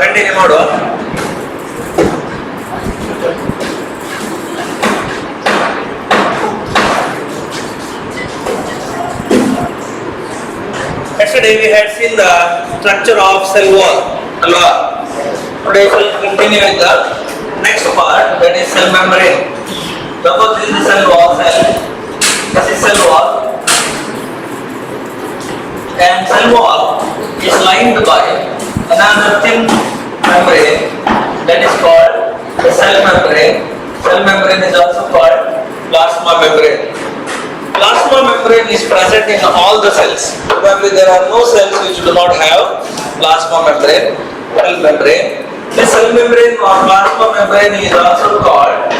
continue ಮಾಡು. Yesterday we had seen the structure of cell wall. Today we will continue with the next part, that is cell membrane. Suppose this is the cell wall, this is cell wall, and cell wall is lined by another thin membrane that is called the cell membrane. Cell membrane is also called plasma membrane. Plasma membrane is present in all the cells. Probably there are no cells which do not have plasma membrane, cell membrane. This cell membrane or plasma membrane is also called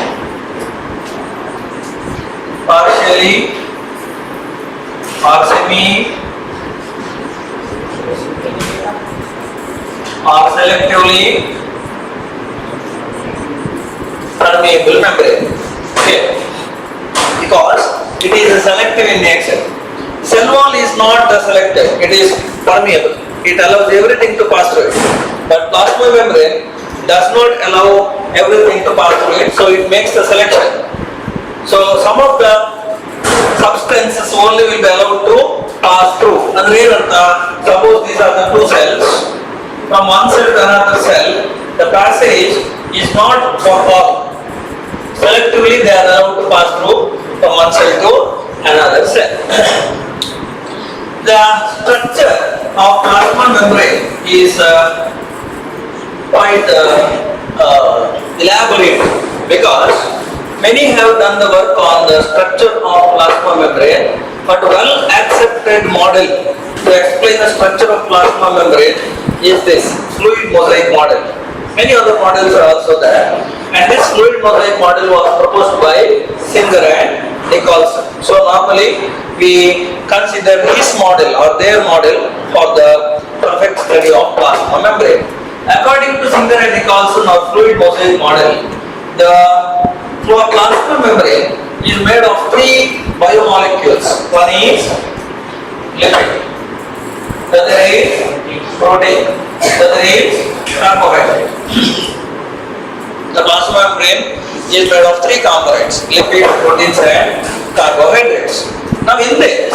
partially or semi or selectively permeable membrane. Okay. Because it is selective in nature. Cell wall is not selective, it is permeable. It allows everything to pass through it. But plasma membrane does not allow everything to pass through it, so it makes the selection. So some of the substances only will be allowed to pass through. And suppose these are the two cells. From one cell to another cell, the passage is not for all. Selectively they are allowed to pass through from one cell to another cell. The structure of plasma membrane is quite elaborate, because many have done the work on the structure of plasma membrane, but well accepted model to explain the structure of plasma membrane is this fluid mosaic model. Many other models are also there, and this fluid mosaic model was proposed by Singer and Nicholson. So normally we consider his model or their model for the perfect study of plasma membrane. According to Singer and Nicholson or fluid mosaic model, the plasma membrane is made of three biomolecules. One is lipid, the other is protein, the other is carbohydrate. The plasma membrane is made of three components: lipid, proteins and carbohydrates. Now in this,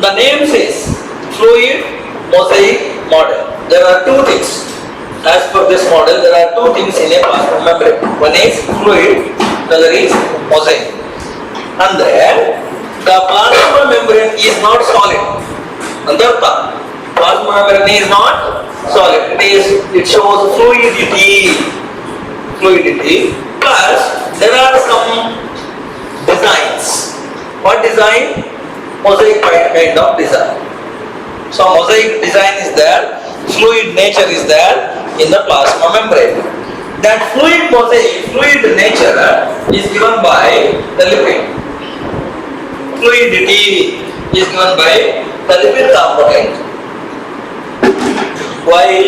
the name says fluid mosaic model. There are two things. As per this model, there are two things in a plasma membrane. One is fluid, the other is mosaic. And then the plasma membrane is not solid. Plasma membrane is not solid. It shows fluidity. Plus there are some designs. What design? Mosaic kind of design. So mosaic design is there. Fluid nature is there in the plasma membrane. That fluid nature is given by the lipid. Fluidity is given by the lipid component, while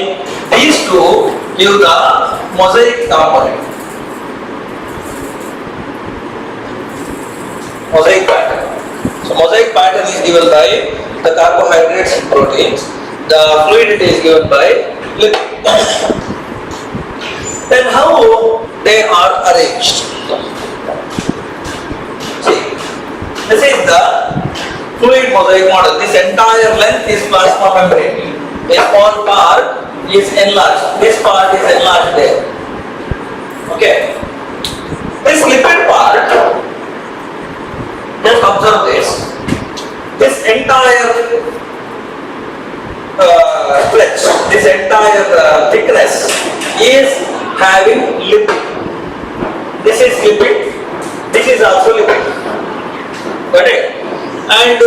these two give the mosaic component. Mosaic pattern. So mosaic pattern is given by the carbohydrates and proteins. The fluidity is given by lipid. Then how they are arranged? See, this is the fluid mosaic model. This entire length is plasma membrane. A small part is enlarged. This part is enlarged there. Okay. This lipid part, just observe this. This entire stretch, this entire thickness is having lipid. This is lipid. This is also lipid. Got it? And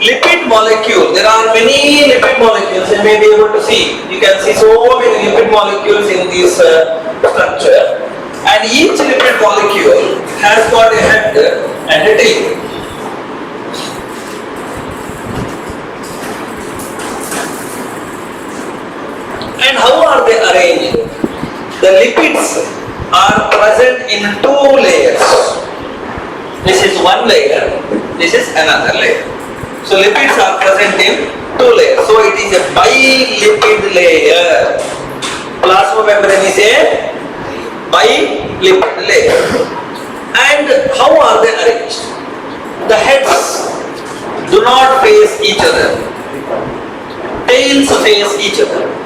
lipid molecule, there are many lipid molecules you may be able to see. You can see so many lipid molecules in this structure, and each lipid molecule has got a head and a tail. And how are they arranged? The lipids are present in two layers. This is one layer, this is another layer. So lipids are present in two layers. So it is a bilipid layer. Plasma membrane is a bilipid layer. And how are they arranged? The heads do not face each other. Tails face each other.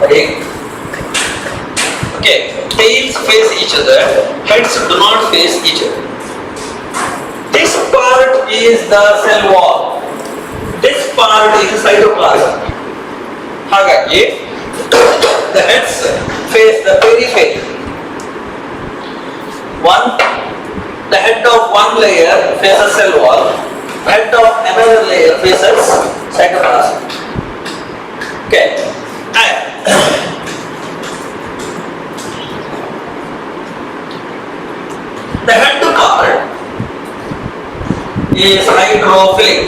Okay, tails face each other, heads do not face each other. This part is the cell wall. This part is cytoplasm. Hagagi, the heads face the periphery. The head of one layer faces cell wall, head of another layer faces cytoplasm. Okay. The head part is hydrophilic.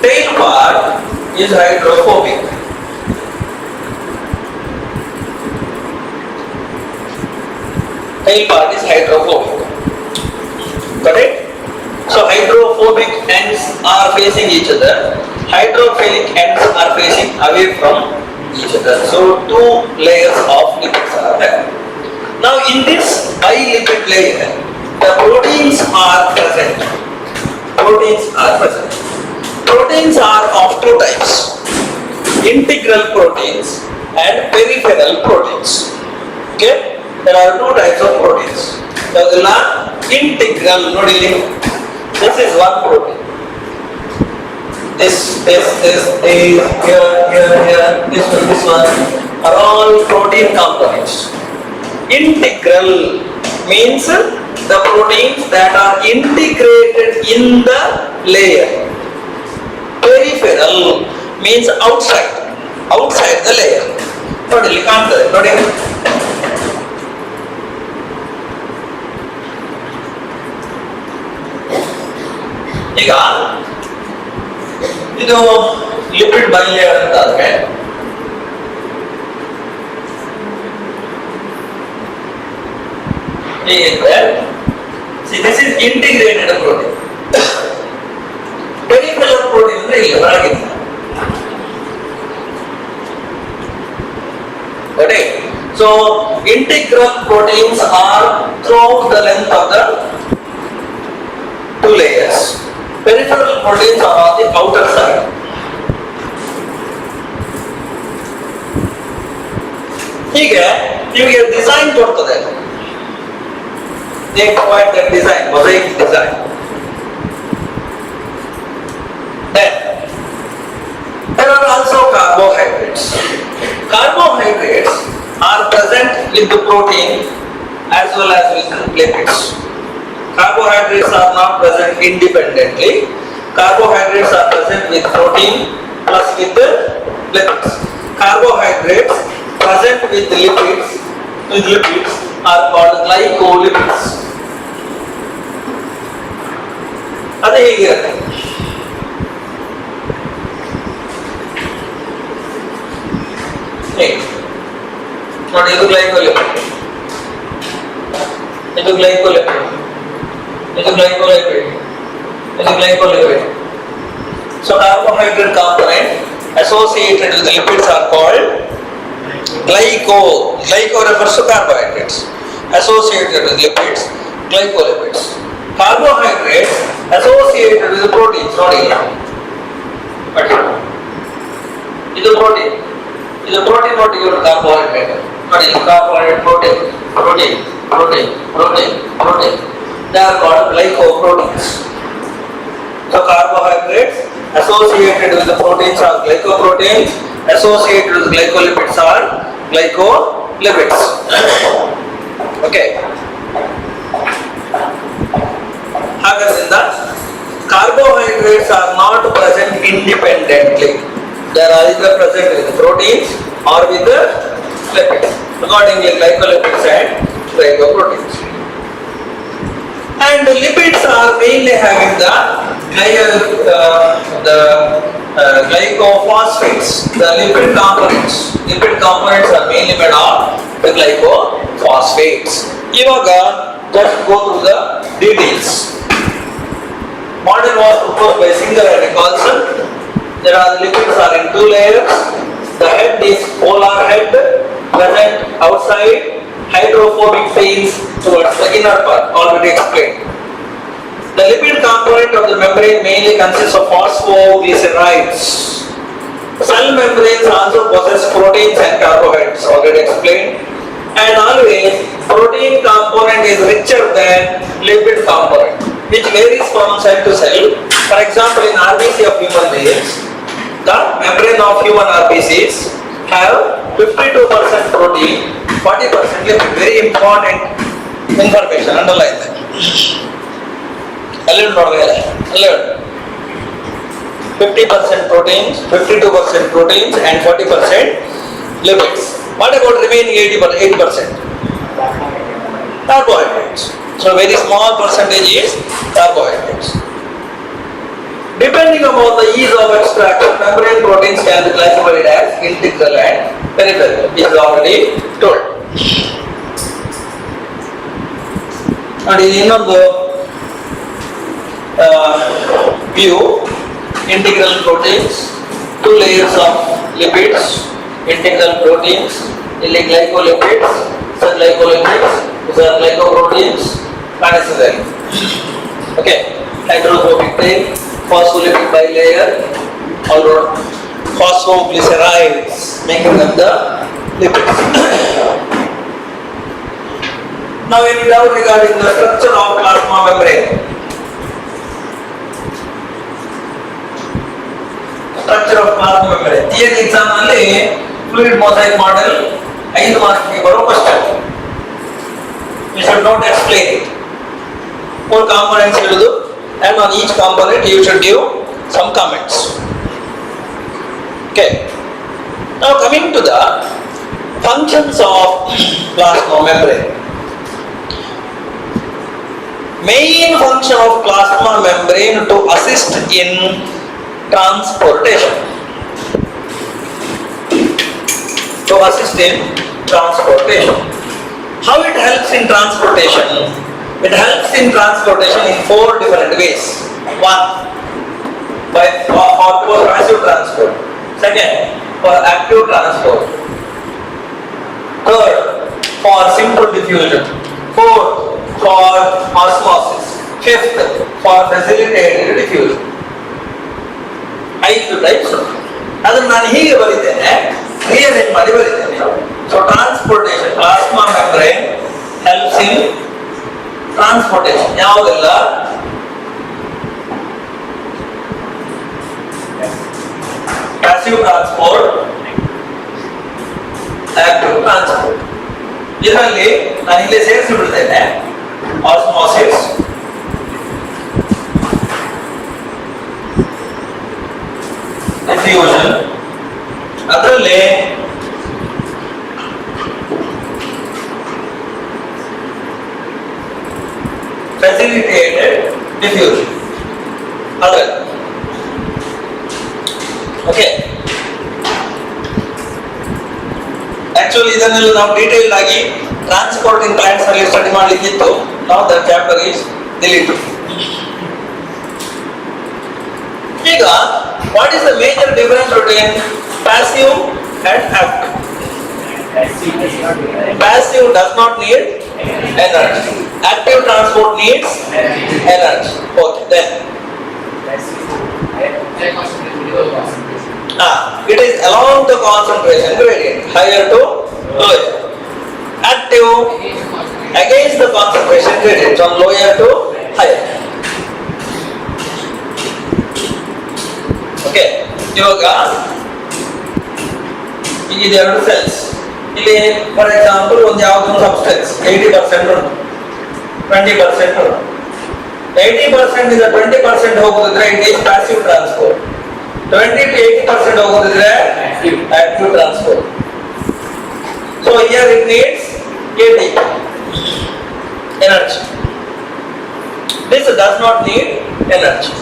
Tail part is hydrophobic. Tail part is hydrophobic. Got it? So hydrophobic ends are facing each other. Hydrophilic ends are facing away from each other. So two layers of lipids are there. Now in this bilipid layer, the proteins are present. Proteins are present. Proteins are of two types: integral proteins and peripheral proteins. Okay? There are two types of proteins. So integral noduling. This is one protein. This, here, this one are all protein components. Integral means the proteins that are integrated in the layer. Peripheral means outside the layer. Totally contrary. ಈಗ ಇದು lipid bilayer ಅಂತಾದ್ರೆ ಹೇಗೆ see this is integrated protein. Peripheral protein ಅಂದ್ರೆ ಇಲ್ಲಿ ಹೊರಗಿದೆ. Okay, so integral proteins are throughout the length of the two layers. Peripheral proteins are on the outer side. ಹೀಗೆ ನಿಮಗೆ design ಕೊಡ್ತದೆ. They provide that design, mosaic design. Then there are also carbohydrates. Carbohydrates are present with the protein as well as with the lipids. Carbohydrates are not present independently. Carbohydrates are present with protein plus with the lipids. Carbohydrates present with the lipids are called glycolipids. ಅದು ಹೇಗಿರುತ್ತೆ? ನೋಡಿ, ಇದು glycolipid, ಇದು glycolipid, ಇದು glycolipid, ಇದು glycolipid. So carbohydrate component associated with lipids are called Glyco refers to carbohydrates associated with lipids, glycolipids. Carbohydrates associated with proteins, not but ಇದು protein. ಇದು protein molecule carbohydrate. ನೋಡಿ carbohydrate protein. They are called glycoproteins. So carbohydrates associated with the proteins are glycoproteins, associated with glycolipids are glycolipids. Okay. ಹಾಗಾದ್ರಿಂದ carbohydrates are not present independently. They are either present with proteins or with the lipids. Accordingly, glycolipids and glycoproteins. And the lipids are mainly having the glycophosphates, the lipid components. Lipid components are mainly made of the glycophosphates. Ivaga, just go through the details. Model was proposed by Singer and Nicholson. There are lipids are in two layers. The head is polar head, present outside, hydrophobic fins towards the inner part, already explained. The lipid component of the membrane mainly consists of phosphoglycerides. Cell membranes also possess proteins and carbohydrates, already explained. And always, protein component is richer than lipid component, which varies from cell to cell. For example, in RBC of human beings, the membrane of human RBCs have 52% protein, 40% lipid. Very important information, underline that. 50% proteins, 52% proteins and 40% lipids. What about remaining 80%? Carbohydrates. So very small percentage is carbohydrates. Depending upon the ease of extraction, membrane proteins can be classified as integral and peripheral. This is already told. And in another view, integral proteins, two layers of lipids, integral proteins, glycolipids, glycolipids, these are glycoproteins, unnecessary. Okay, hydrophobic tail, phospholipid bilayer, or phosphoglycerides, making them the lipids. Now, any doubt regarding the structure of plasma membrane? Structure of plasma membrane. Theory exam alli fluid mosaic model 5 marks ge baro question. You should not explain it. 4 components irudu, and on each component you should give some comments. Okay. Now coming to the functions of plasma membrane. Main function of plasma membrane to assist in transportation. To assist in transportation. How it helps in transportation? It helps in transportation in 4 different ways. 1, for passive transport. 2nd, for active transport. 3rd, for simple diffusion. 4th, for osmosis. 5th, for facilitated diffusion. 5 types. ಅದನ್ನು ನಾನು ಹೀಗೆ ಬರೀತೇನೆ, rearrange ಮಾಡಿ ಬರೀತೇನೆ. So transportation, plasma membrane helps in transportation. ಯಾವುದೆಲ್ಲ? Passive transport, active transport. ಇದರಲ್ಲಿ ನಾನು ಇಲ್ಲಿ ಸೇರಿಸಿ ಬಿಡ್ತೇನೆ. Osmosis, diffusion, ಅದರಲ್ಲಿ facilitated diffusion. ಅದರಲ್ಲಿ ಓಕೆ. ಆಕ್ಚುಲಿ ಇದನ್ನೆಲ್ಲ ನಾವು ಡೀಟೇಲ್ ಆಗಿ ಟ್ರಾನ್ಸ್ಪೋರ್ಟಿಂಗ್ ಪ್ಲಾಂಟ್ಸ್ ಅಲ್ಲಿ ಸ್ಟಡಿ ಮಾಡಲಿಕ್ಕಿತ್ತು. ನಾವು ದ ಚಾಪ್ಟರ್ ಈಸ್ ಡಿಲೀಟೆಡ್. ಈಗ what is the major difference between passive and active? Passive does not need energy. Active transport needs energy. Okay, then. It is along the concentration gradient, higher to lower. Active against the concentration gradient, from lower to higher. Okay, ಇವಾಗ ಇದೆ ಎರಡು cells. ಇಲ್ಲಿ for example ಒಂದು ಯಾವುದೊಂದು substance 80% ಉಂಟು, 20% ಉಂಟು. 80% ಇಂದ 20% ಹೋಗೋದಿದ್ರೆ it is passive transport. 20 to 80% ಹೋಗೋದಿದ್ರೆ active transport. So here it needs AT, energy. This does not need energy.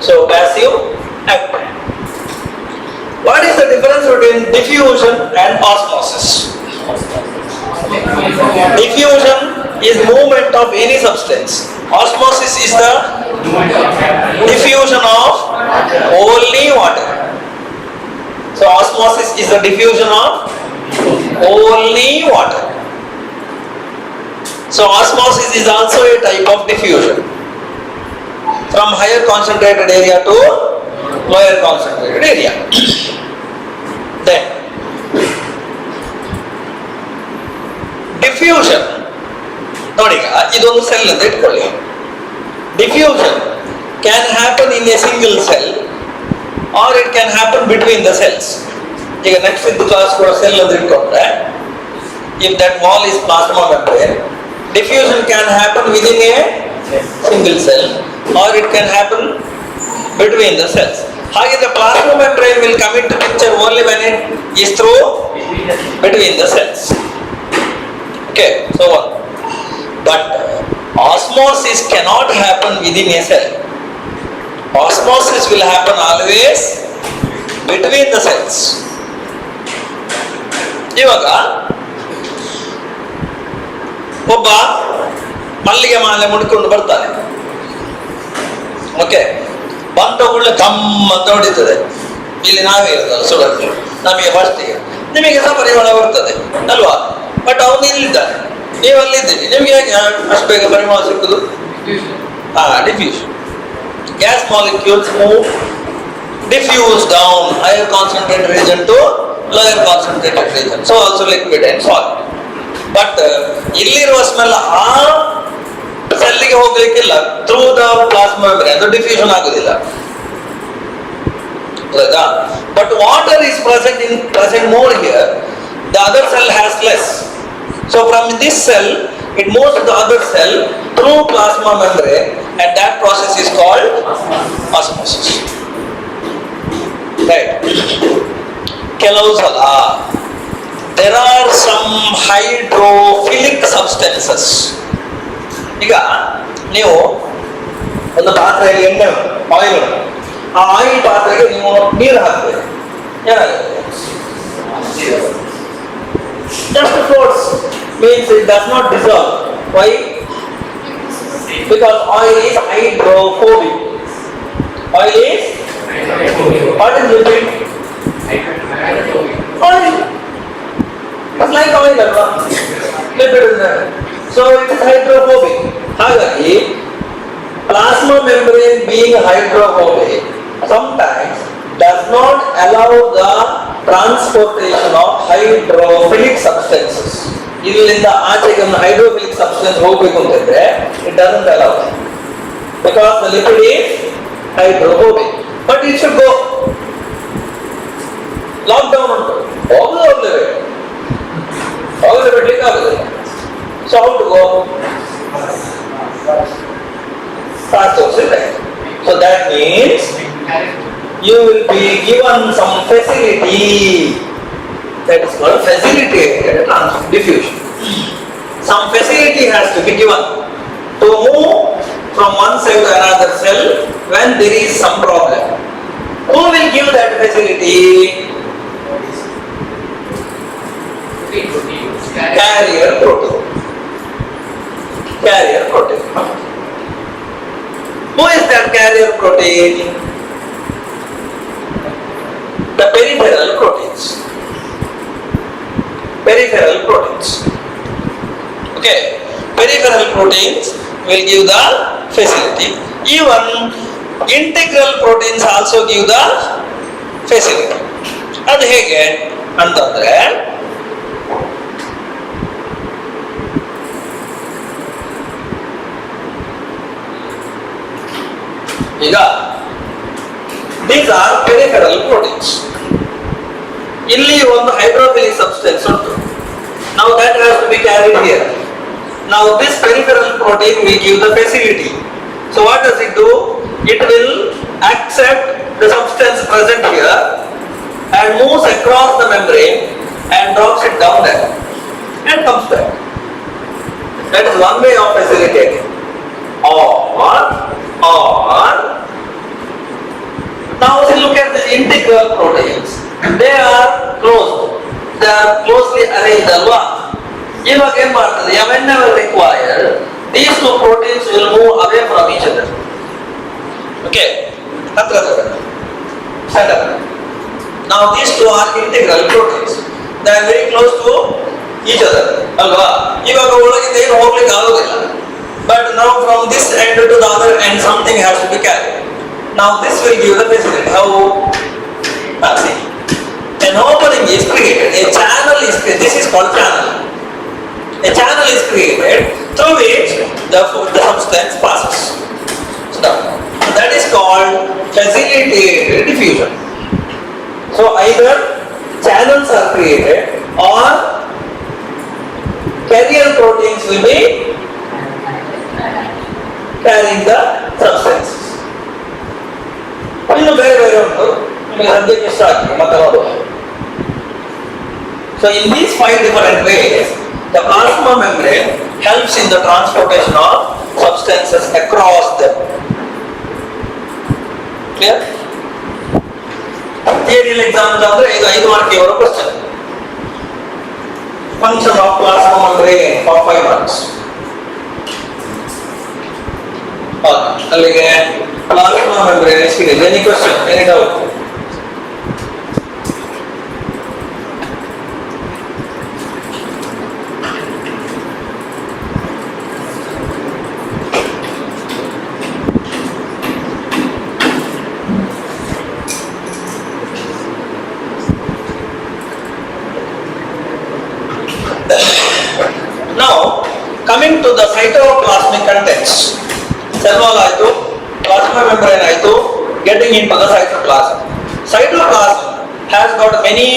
So passive, active. What is the difference between diffusion and osmosis? Diffusion is movement of any substance. Osmosis is the diffusion of only water. So osmosis is the diffusion of only water. So osmosis is also a type of diffusion from higher concentrated area to lower concentrated area. Then diffusion, ನೋಡಿ ಇದೊಂದು cell ಅಂತ ಇಟ್ಕೊಳ್ಳಿ. Diffusion can happen in a single cell or it can happen between the cells. ಈಗ next ಇದ್ದು class ಕೂಡ cell ಅಂತ ಇಟ್ಕೊಂಡ್ರೆ, if that wall is plasma membrane, diffusion can happen within a single cell or it can happen between the cells. ಹಾಗಿದ್ರೆ plasma membrane will come into picture only when it is through between the cells. Okay, so on. But osmosis cannot happen within a cell. Osmosis will happen always between the cells. ಇವಾಗ ಒಬ್ಬ ಮಲ್ಲಿಗೆ ಮಾಲೆ ಮುಡ್ಕೊಂಡು ಬರ್ತಾನೆ. Okay, ಬಂದ ಕೂಡಲೇ come ಅಂತ ಹೊಡಿತದೆ. ಇಲ್ಲಿ ನಾವೇ ಇರೋದಲ್ಲ ಸುಡಕ್ಕೆ, ನಮಗೆ ಫಸ್ಟಿಗೆ, ನಿಮಗೆ ಸಹ ಪರಿಮಳ ಬರ್ತದೆ ಅಲ್ವಾ? ಬಟ್ ಅವನು ಇಲ್ಲಿದ್ದಾನೆ, ನೀವು ಅಲ್ಲಿದ್ದೀರಿ, ನಿಮ್ಗೆ ಹೇಗೆ ಅಷ್ಟು ಬೇಗ ಪರಿಮಳ ಸಿಕ್ಕುದು? Diffusion. Gas molecules move, diffuse down higher concentrated region to lower concentrated region. So also liquid and solid. But ಇಲ್ಲಿರುವ ಸ್ಮೆಲ್ ಆ ಸೆಲ್ಗೆ ಹೋಗ್ಲಿಕ್ಕಿಲ್ಲ, ಥ್ರೂ ದ ಪ್ಲಾಸ್ಮಾ ಮೆಂಬ್ರೇನ್, ಅದು ಡಿಫ್ಯೂಷನ್ ಆಗುದಿಲ್ಲ. But water is present more here. The other cell has less. So from this cell, it moves to the other cell through plasma membrane, and that process is called osmosis. Right. ಕೆಲವು ಸಲ there are some hydrophilic substances. ಈಗ ನೀವು ಒಂದು ಪಾತ್ರೆಯಲ್ಲಿ ಎಣ್ಣೆ oil, ಆ oil ಪಾತ್ರೆಗೆ ನೀವು ನೀರು ಹಾಕ್ಬೇಕು, ಏನಾಗುತ್ತೆ? Just floats, means it does not dissolve. Why? Because oil is hydrophobic. Oil is what is lipid? Oil. It's like oil, alva? Lipid is there. So it is hydrophobic. ಹಾಗಾಗಿ plasma membrane being hydrophobic sometimes does not allow the transportation of hydrophilic substances. ಇಲ್ಲಿಂದ ಆಚೆಗೆ ಒಂದು hydrophilic substance ಹೋಗಬೇಕು ಅಂತಂದ್ರೆ it doesn't allow, because the lipid is hydrophobic. But it should go. Lockdown ಉಂಟು, ಹೋಗಲೇ ಬಿಡ್ಲಿಕ್ಕೆ ಆಗುದಿಲ್ಲ. So how to go? Fast oxygen. So that means you will be given some facility, that is called facilitated diffusion. Some facility has to be given to move from one cell to another cell when there is some problem. Who will give that facility? Carrier protein. Carrier protein. Who is that carrier protein? The peripheral proteins. peripheral proteins. Okay, peripheral proteins will give the facility. Even integral proteins also give the facility. ಅದು ಹೇಗೆ ಅಂತಂದ್ರೆ ಈಗ these are peripheral proteins. ಇಲ್ಲಿ ಒಂದು hydrophilic substance ಉಂಟು. Now that has to be carried here. Now this peripheral protein will give the facility. So what does it do? It will accept the substance present here and moves across the membrane and drops it down there and comes back. That is one way of facilitating. Or now if you look at the integral proteins, they are closed. They are closely arranged alwa. Iವಾಗ ಏನು ಮಾಡ್ತದೆ? Whenever required, these two proteins will move away from each other. Okay, stand up. Now these two are integral proteins. They are very close to each other. ಅಲ್ವಾ? ಇವಾಗ ಒಳಗಿಂದ ಏನು ಹೋಗ್ಲಿಕ್ಕೆ ಆಗೋದಿಲ್ಲ. But now from this end to the other end something has to be carried. Now this will give the facility. How? See, an opening is created. A channel is created. This is called channel. A channel is created through which the substance passes. So that is called facilitated diffusion. So either channels are created or carrier proteins will be carrying the substances. ಇನ್ನು ಬೇರೆ ಬೇರೆ ಉಂಟು, ನಿಮಗೆ ಸದ್ಯಕ್ಕೆ ಇಷ್ಟ ಆಗ್ತದೆ ಮತ್ತೆ ನೋಡುವ. So in these 5 different ways, the plasma membrane helps in the transportation of substances across them. Clear? Theoretical example ಅಂದ್ರೆ ಇದು 5 ಮಾರ್ಕ್ ಅವರ question. Function of plasma membrane for 5 marks. ಅಲ್ಲಿಗೆ plasma membrane is clear. Any question? Any doubt? Now, coming to the cytoplasmic contents. Cell wall ಆಯಿತು, plasma membrane ಆಯಿತು, getting into the cytoplasm. Cytoplasm has got many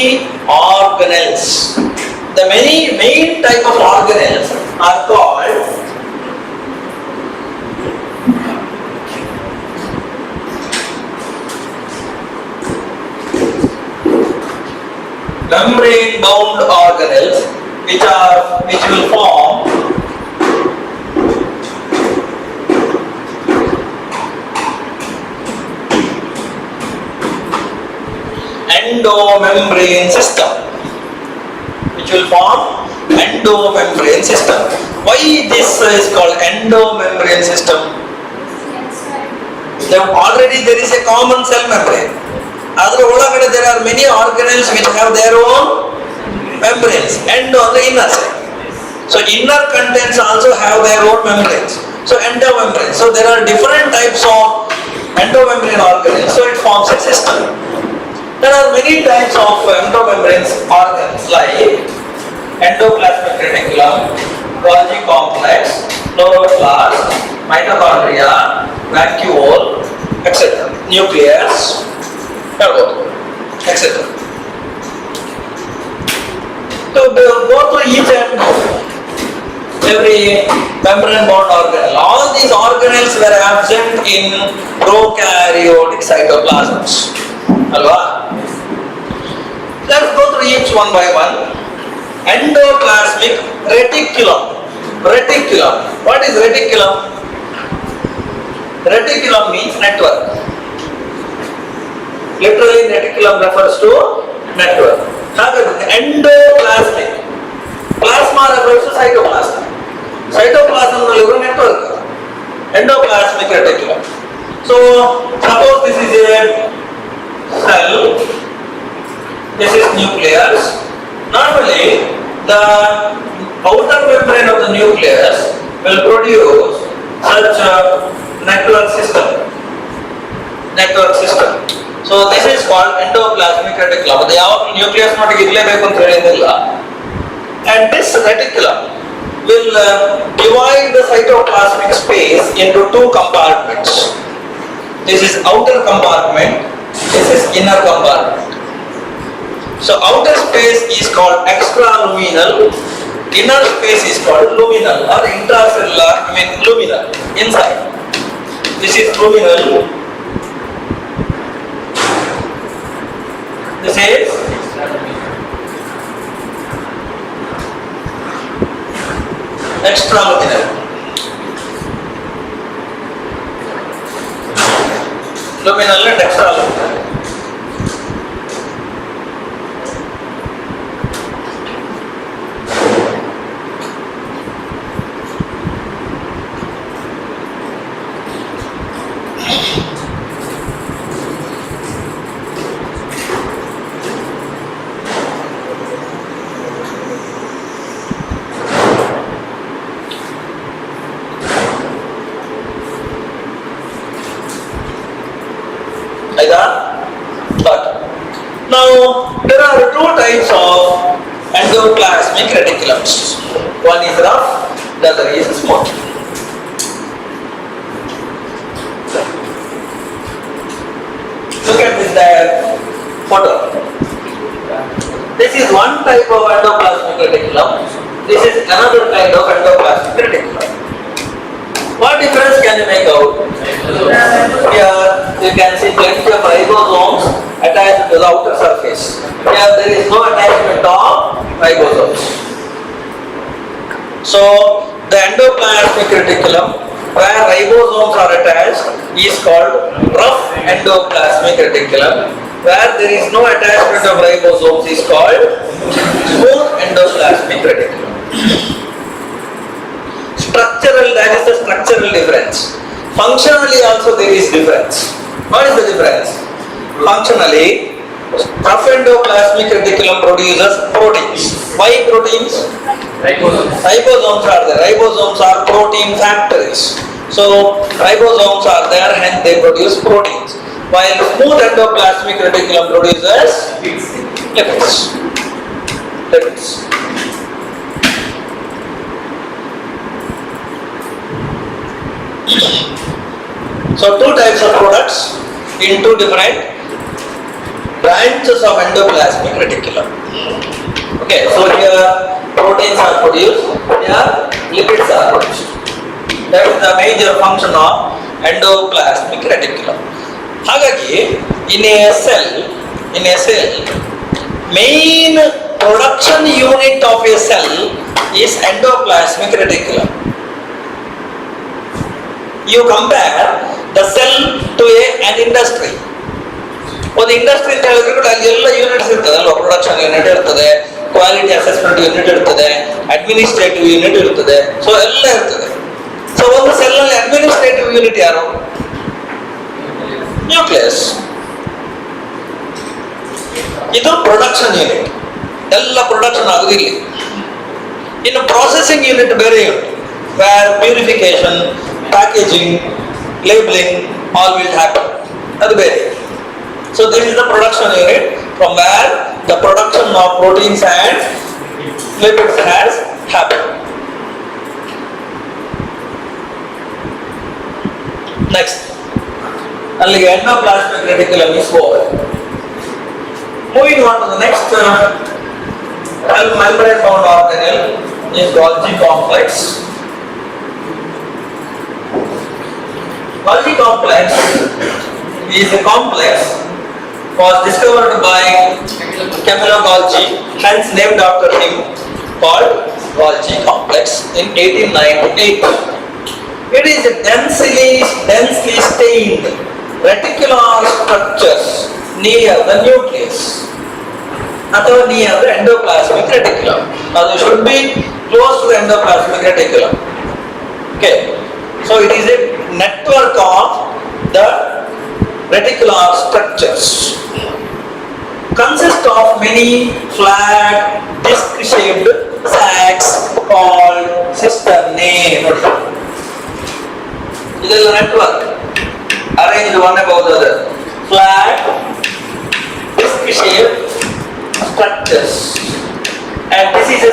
organelles. The main type of organelles are called membrane bound organelles, which will form endomembrane system. Endomembrane system. Why this is called endomembrane system? Already there is a common cell membrane. Adra olagade there are many organelles which have their own membranes. Endo on the inner side. So inner contents also have their own membranes. So endomembrane. So there are different types of endomembrane organelles. So it forms a system. There are many types of endomembrane organs like endoplasmic reticulum, Golgi complex, chloroplast, mitochondria, vacuole, etc. Nucleus, etc. So they go through each and every membrane bound organelle. All these organelles were absent in prokaryotic cytoplasms. Alva? Let's go through each one by one. Endoplasmic reticulum. Reticulum. What is reticulum? Reticulum means network. Literally reticulum refers to network. Endoplasmic. Plasma refers to cytoplasm. Cytoplasm is a network. Endoplasmic reticulum. So suppose this is a cell, this is nucleus. Normally the outer membrane of the nucleus will produce such a network system. So this is called endoplasmic reticulum. The nucleus not and this reticulum will divide the cytoplasmic space into two compartments. This is outer compartment, this is inner compartment. So outer space is called extraluminal, inner space is called luminal or intracellular, luminal, inside. This is luminal, this is extraluminal. Luminal and extraluminal. But now there are two types of endoplasmic reticulums. One is rough, the other is smooth. Look at this photo. This is one type of endoplasmic reticulum. This is another kind of endoplasmic reticulum. What difference can you make out? Here you can see plenty of ribosomes attached to the outer surface. Here there is no attachment of ribosomes. So the endoplasmic reticulum where ribosomes are attached is called rough endoplasmic reticulum. Where there is no attachment of ribosomes is called smooth endoplasmic reticulum. Structural, that is the structural difference. Functionally also there is difference. What is the difference? Functionally, rough endoplasmic reticulum produces proteins. Why proteins? Ribosomes are there. Ribosomes are protein factories. So ribosomes are there and they produce proteins. While smooth endoplasmic reticulum produces lipids. So two types of products in two different branches of endoplasmic reticulum. Okay, so here proteins are produced, here lipids are produced. That is the major function of endoplasmic reticulum. Hagagi, in a cell, main production unit of a cell is endoplasmic reticulum. You compare the cell to an industry. ಒಂದು industry ಅಂತ ಹೇಳಿದ್ರೆ ಕೂಡ ಅಲ್ಲಿ ಎಲ್ಲ units ಇರ್ತದೆ ಅಲ್ವಾ, production unit ಇರ್ತದೆ, quality assessment unit ಇರ್ತದೆ, ಅಡ್ಮಿನಿಸ್ಟ್ರೇಟಿವ್ ಯೂನಿಟ್ ಇರ್ತದೆ, ಸೊ ಎಲ್ಲ ಇರ್ತದೆ. ಸೊ ಒಂದು ಸೆಲ್ ಅಲ್ಲಿ ಅಡ್ಮಿನಿಸ್ಟ್ರೇಟಿವ್ ಯೂನಿಟ್ ಯಾರು? ನ್ಯೂಕ್ಲಿಯಸ್. ಇದು ಪ್ರೊಡಕ್ಷನ್ ಯೂನಿಟ್, ಎಲ್ಲ ಪ್ರೊಡಕ್ಷನ್ ಆಗುದಿಲ್ಲ. ಇನ್ನು ಪ್ರಾಸೆಸಿಂಗ್ ಯೂನಿಟ್ ಬೇರೆ ಉಂಟು, where purification, packaging, labeling all will happen. That's ಬೇರೆ. So this is the production unit from where the production of proteins and lipids has happened. Next, only endoplasmic reticulum is over. Moving on to the next membrane bound organelle is Golgi complex. Golgi complex is a complex was discovered by Camillo Golgi, hence named after him, called Golgi complex in 1898. It is a densely stained reticular structures near the nucleus or near the endoplasmic reticulum. Now they should be close to the endoplasmic reticulum. Okay, so it is a network of the reticular structures. Consist of many flat disc-shaped sacs called cisternae. This is a network arranged one above the other. Flat, disc-shaped structures, and this is a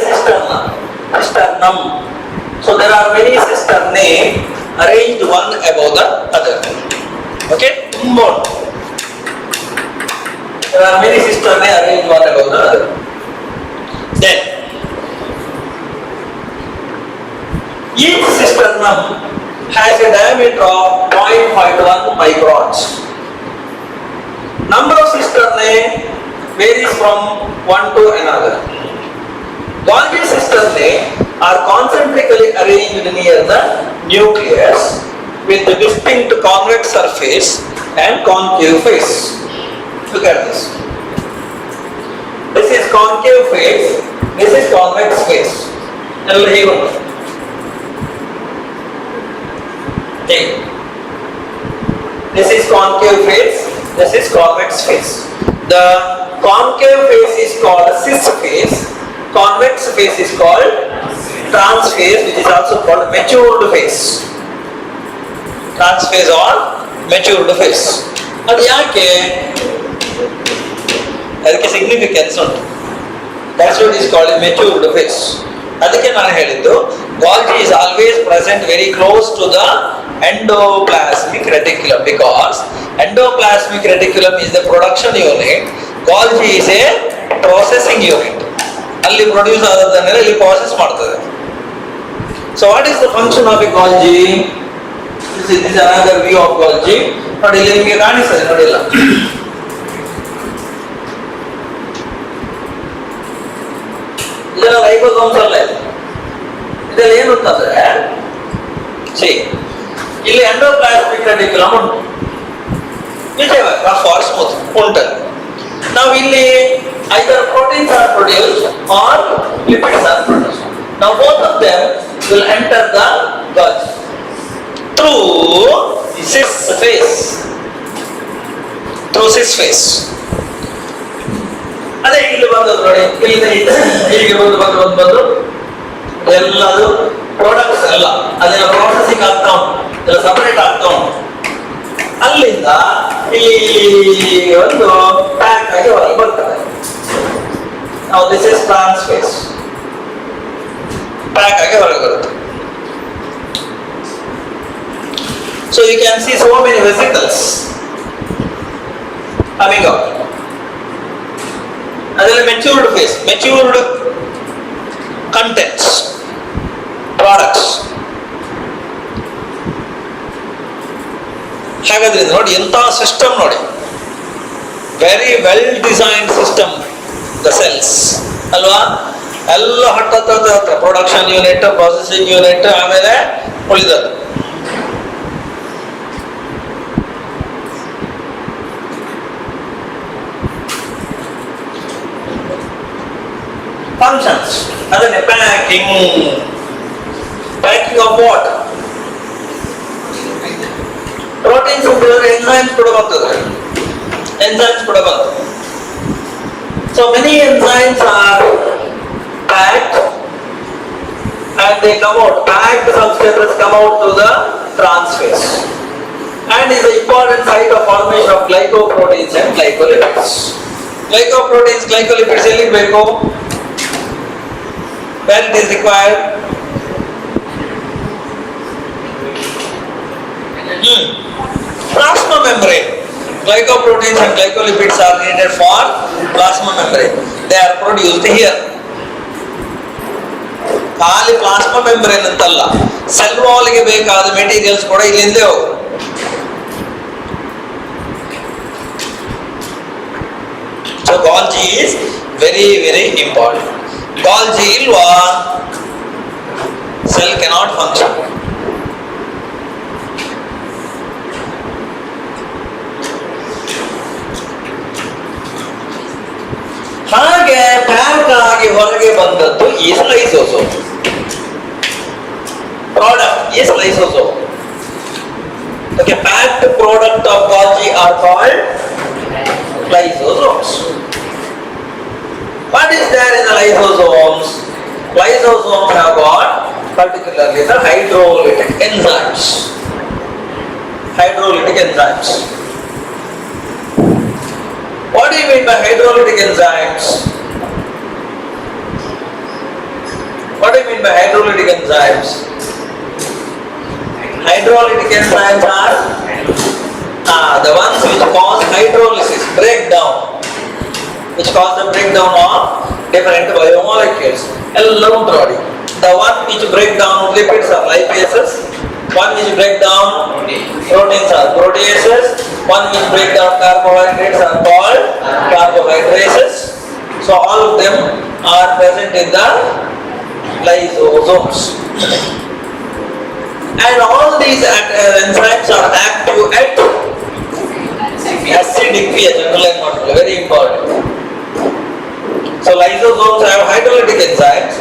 cisternum. So there are many cisternae arranged one above the other. Okay, more. There are many cisternae arranged one above the other. Then each cisternum has a diameter of 0.51 microns. Number of cisternae varies from one to another. Golgi cisternae are concentrically arranged near the nucleus with the distinct convex surface and concave face. Look at this. This is concave face, this is convex face. This is concave face, this is convex face. The concave face is called cis face, convex face is called trans face, which is also called matured face. Trans face or matured face. ಅದು ಯಾಕೆ? ಅದಕ್ಕೆ significance ಉಂಟು. That's what is called a matured face. ಅದಕ್ಕೆ ನಾನು ಹೇಳಿದ್ದು Golgi is always present very close to the endoplasmic reticulum, because endoplasmic reticulum is the production unit, Golgi is a processing unit. ಅಲ್ಲಿ produce ಆದದ್ದನ್ನೆಲ್ಲ ಇಲ್ಲಿ process ಮಾಡ್ತದೆ. So what is the function of a Golgi? This is another view of Golgi. ನೋಡಿ ಇಲ್ಲಿ ನಿಮಗೆ ಕಾಣಿಸ್ತದೆ, ನೋಡಿಲ್ಲ, ಇದೆಲ್ಲ lysosomes ಅಲ್ಲ. ಇದೆಲ್ಲ ಏನು ಅಂತಂದ್ರೆ, ಇಲ್ಲಿ ಎಂಡೋಪ್ಲಾಸ್ಮಿಕ್ ರೆಟಿಕ್ಯುಲಮ್ ಉಂಟು, ನಿಜವಾಗಿ ರಫ್ ಆರ್ ಸ್ಮೂತ್ ಉಂಟಲ್ಲಿ. ನಾವು ಇಲ್ಲಿ either proteins are produced or lipids are produced. Now both of them will enter the Golgi through cis phase. Through cis phase. ಅದೇ ಇಲ್ಲಿ ಬಂದದ್ದು ನೋಡಿ, ಇಲ್ಲಿಗೆ ಬಂದು ಎಲ್ಲದು ಪ್ರಾಡಕ್ಟ್ಸ್ ಎಲ್ಲ ಅದೆಲ್ಲ ಪ್ರಾಸೆಸಿಂಗ್ ಆಗ್ತಾ ಉಂಟು, ಎಲ್ಲ ಸಪರೇಟ್ ಆಗ್ತಾ ಉಂಟು. ಅಲ್ಲಿಂದ ಈ ಒಂದು ಪ್ಯಾಕ್ ಆಗಿ ಹೊರಗೆ ಬರ್ತದೆ. Now this is trans phase. Pack ಆಗಿ ಹೊರಗೆ ಬರುತ್ತೆ. So you can see so many vesicles coming out. ಅದೆಲ್ಲ matured phase, matured contents, products. ಹಾಗಾದ್ರೆ ನೋಡಿ ಎಂಥ ಸಿಸ್ಟಮ್ ನೋಡಿ, very well designed system the cells ಅಲ್ವಾ. ಎಲ್ಲ ಹತ್ತ ಪ್ರೊಡಕ್ಷನ್ ಯೂನಿಟ್, ಪ್ರೊಸೆಸಿಂಗ್ ಯೂನಿಟ್, ಆಮೇಲೆ ಉಳಿದದ್ದು. Functions, ಅದನ್ನೇ packing. Packing of what? Proteins ಉಂಟಿದ್ರೆ ಎಂಜೈಮ್ಸ್ ಕೂಡ ಬರ್ತದೆ, ಎಂಜೈಮ್ಸ್ ಕೂಡ ಬರ್ತದೆ. So many enzymes are packed and they come out. Packed substances come out to the trans phase and is an important site of formation of glycoproteins and glycolipids. Glycoproteins, glycolipids ಎಲ್ಲಿ ಬೇಕು? Where it is required? Plasma membrane. Glycoproteins and glycolipids are needed for plasma membrane. They are produced here. ಖಾಲಿ plasma membrane ಅಂತಲ್ಲ, cell ವಾಲ್ಗೆ ಬೇಕಾದ materials ಕೂಡ ಇಲ್ಲಿಂದೇ ಹೋಗು. So Golgi is very very important. Golgi ilva, cell cannot function. ಹಾಗೆ pack ಆಗಿ ಹೊರಗೆ ಬಂದದ್ದು is lysosome. Product is lysosome. Okay, packed product of Golgi are called lysosomes. What is there in the lysosomes? Lysosomes have got particularly the hydrolytic enzymes. Hydrolytic enzymes. What do you mean by hydrolytic enzymes? What do you mean by hydrolytic enzymes? Hydrolytic enzymes are the ones which cause hydrolysis, breakdown, which cause the breakdown of different biomolecules. The one which break down lipids are lipases, one which break down proteins are proteases, one which break down carbohydrates are called carbohydrases. So all of them are present in the lysosomes. And all these enzymes are active at acidic pH, very important. So lysosomes have hydrolytic enzymes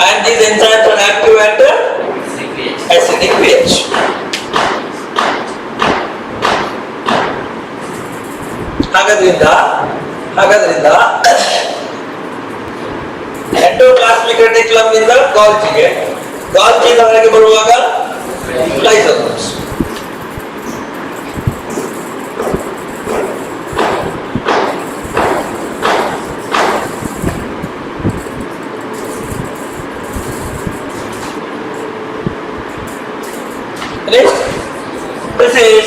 and these enzymes are active at acidic pH. ಹಾಗಾದ್ರಿಂದ endoplasmic reticulum ಇಂದ ಗಾಲ್ಜಿಗೆ, ಗಾಲ್ಜಿಯಿಂದ ಹೊರಗೆ ಬರುವಾಗ lysosomes. Next, this is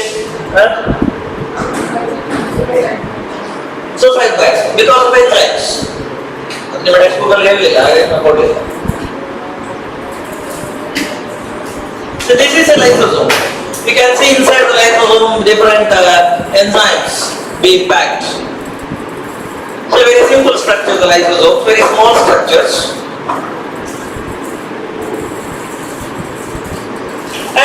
suicide bags because of enzymes. अपने textbook ले लिया है ना पढ़ लिया. So this is a lysosome. We can see inside the lysosome different enzymes being packed. So very simple structure of the lysosome, very small structures.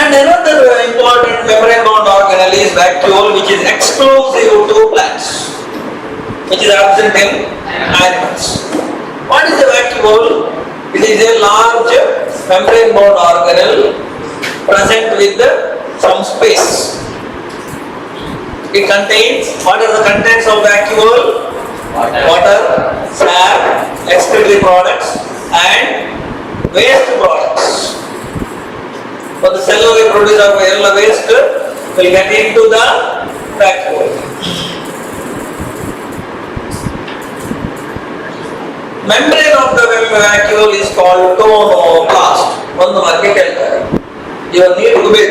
And another important membrane bound organelle is vacuole, which is exclusive to plants, which is absent in animals. What is a vacuole? It is a large membrane bound organelle present with some space. It contains, what are the contents of vacuole? Water, sap, excretory products and waste products. For the cellular produce of yellow waste will get into the vacuole. Membrane of the vacuole is called tonoplast. One market you need to be.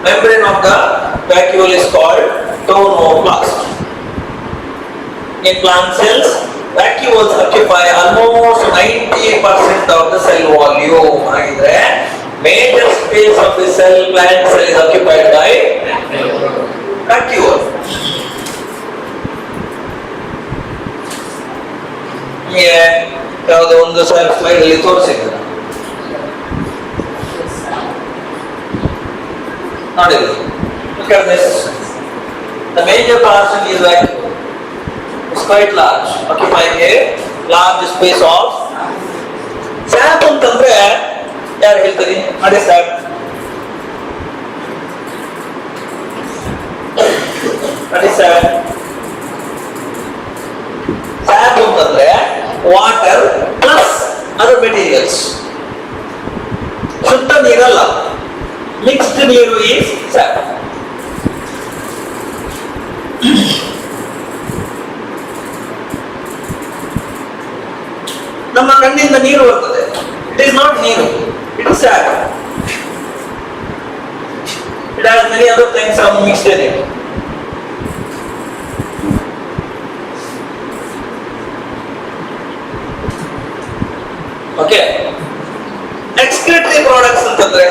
Membrane of the vacuole is called tonoplast. In plant cells, vacuoles occupy almost 90% of the cell volume. Major space of the cell, plant cell is occupied by vacuole. ಯಾವುದೋ ಒಂದು slide ಅಲ್ಲಿ ತೋರಿಸಿದ್ರು ನೋಡಿ. Look at this. The major portion is vacuole. It's quite large, occupying a large space of. Sap ಅಂತಂದ್ರೆ ಯಾರು ಹೇಳ್ತೀರಿ? ಮಾಡಿ sap. ಮಾಡಿ ಸ್ಯಾಪ್. ಸ್ಯಾಪ್ ಅಂತಂದ್ರೆ ವಾಟರ್ ಪ್ಲಸ್ ಅದರ್ ಮೆಟೀರಿಯಲ್ಸ್. ಶುದ್ಧ ನೀರಲ್ಲ, ಮಿಕ್ಸ್ಡ್ ನೀರು ಈಸ್ ಸ್ಯಾಪ್. ನಮ್ಮ ಕಣ್ಣಿಂದ ನೀರು ಬರ್ತದೆ. It is not ನೀರು, it is sap. It has many other things mixed in it. Okay. Excretory products ಅಂತಂದ್ರೆ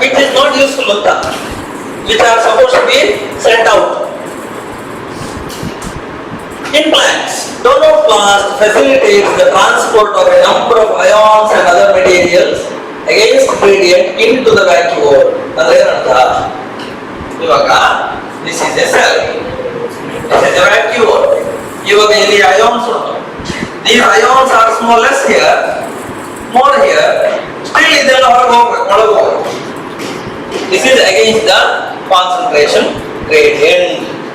which is not useful ಅಂತ, which are supposed to be sent out. In plants, tonoplast facilitates the transport of a number of ions and other materials against gradient into the vacuole. ಅಂದ್ರೆ ಏನಂತ? ಇವಾಗ this is a cell. This is a vacuole. ಇವಾಗ ಇಲ್ಲಿ ions ಉಂಟು. These ions are smallest here, more here. Still ಇದೆಲ್ಲ ಹೊರಗೆ ಹೋಗಬೇಕು. This is against the concentration gradient.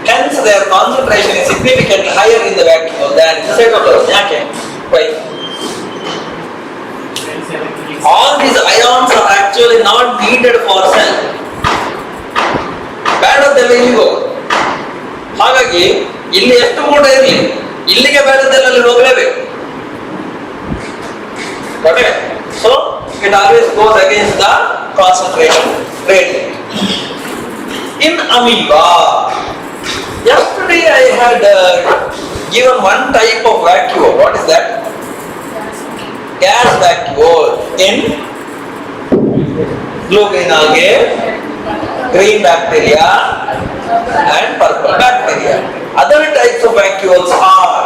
Hence, their concentration is significantly higher in the vacuole than in the cytoplasm. Why? All these ions are actually not needed for cell. ಬೇಡದ್ದೆಲ್ಲ ಇಲ್ಲಿಗೆ ಹೋಗೋದು. ಹಾಗಾಗಿ ಇಲ್ಲಿ ಎಷ್ಟು ಕೂಡ ಇರಲಿ, ಇಲ್ಲಿಗೆ ಬೇಡದ್ದೆಲ್ಲ ಅಲ್ಲಿ ಹೋಗಲೇಬೇಕು. Okay? So it always goes against the concentration gradient. In amoeba, yesterday I had given one type of vacuole. What is that? Gas vacuole in blue-green algae, green bacteria and purple bacteria. Other types of vacuoles are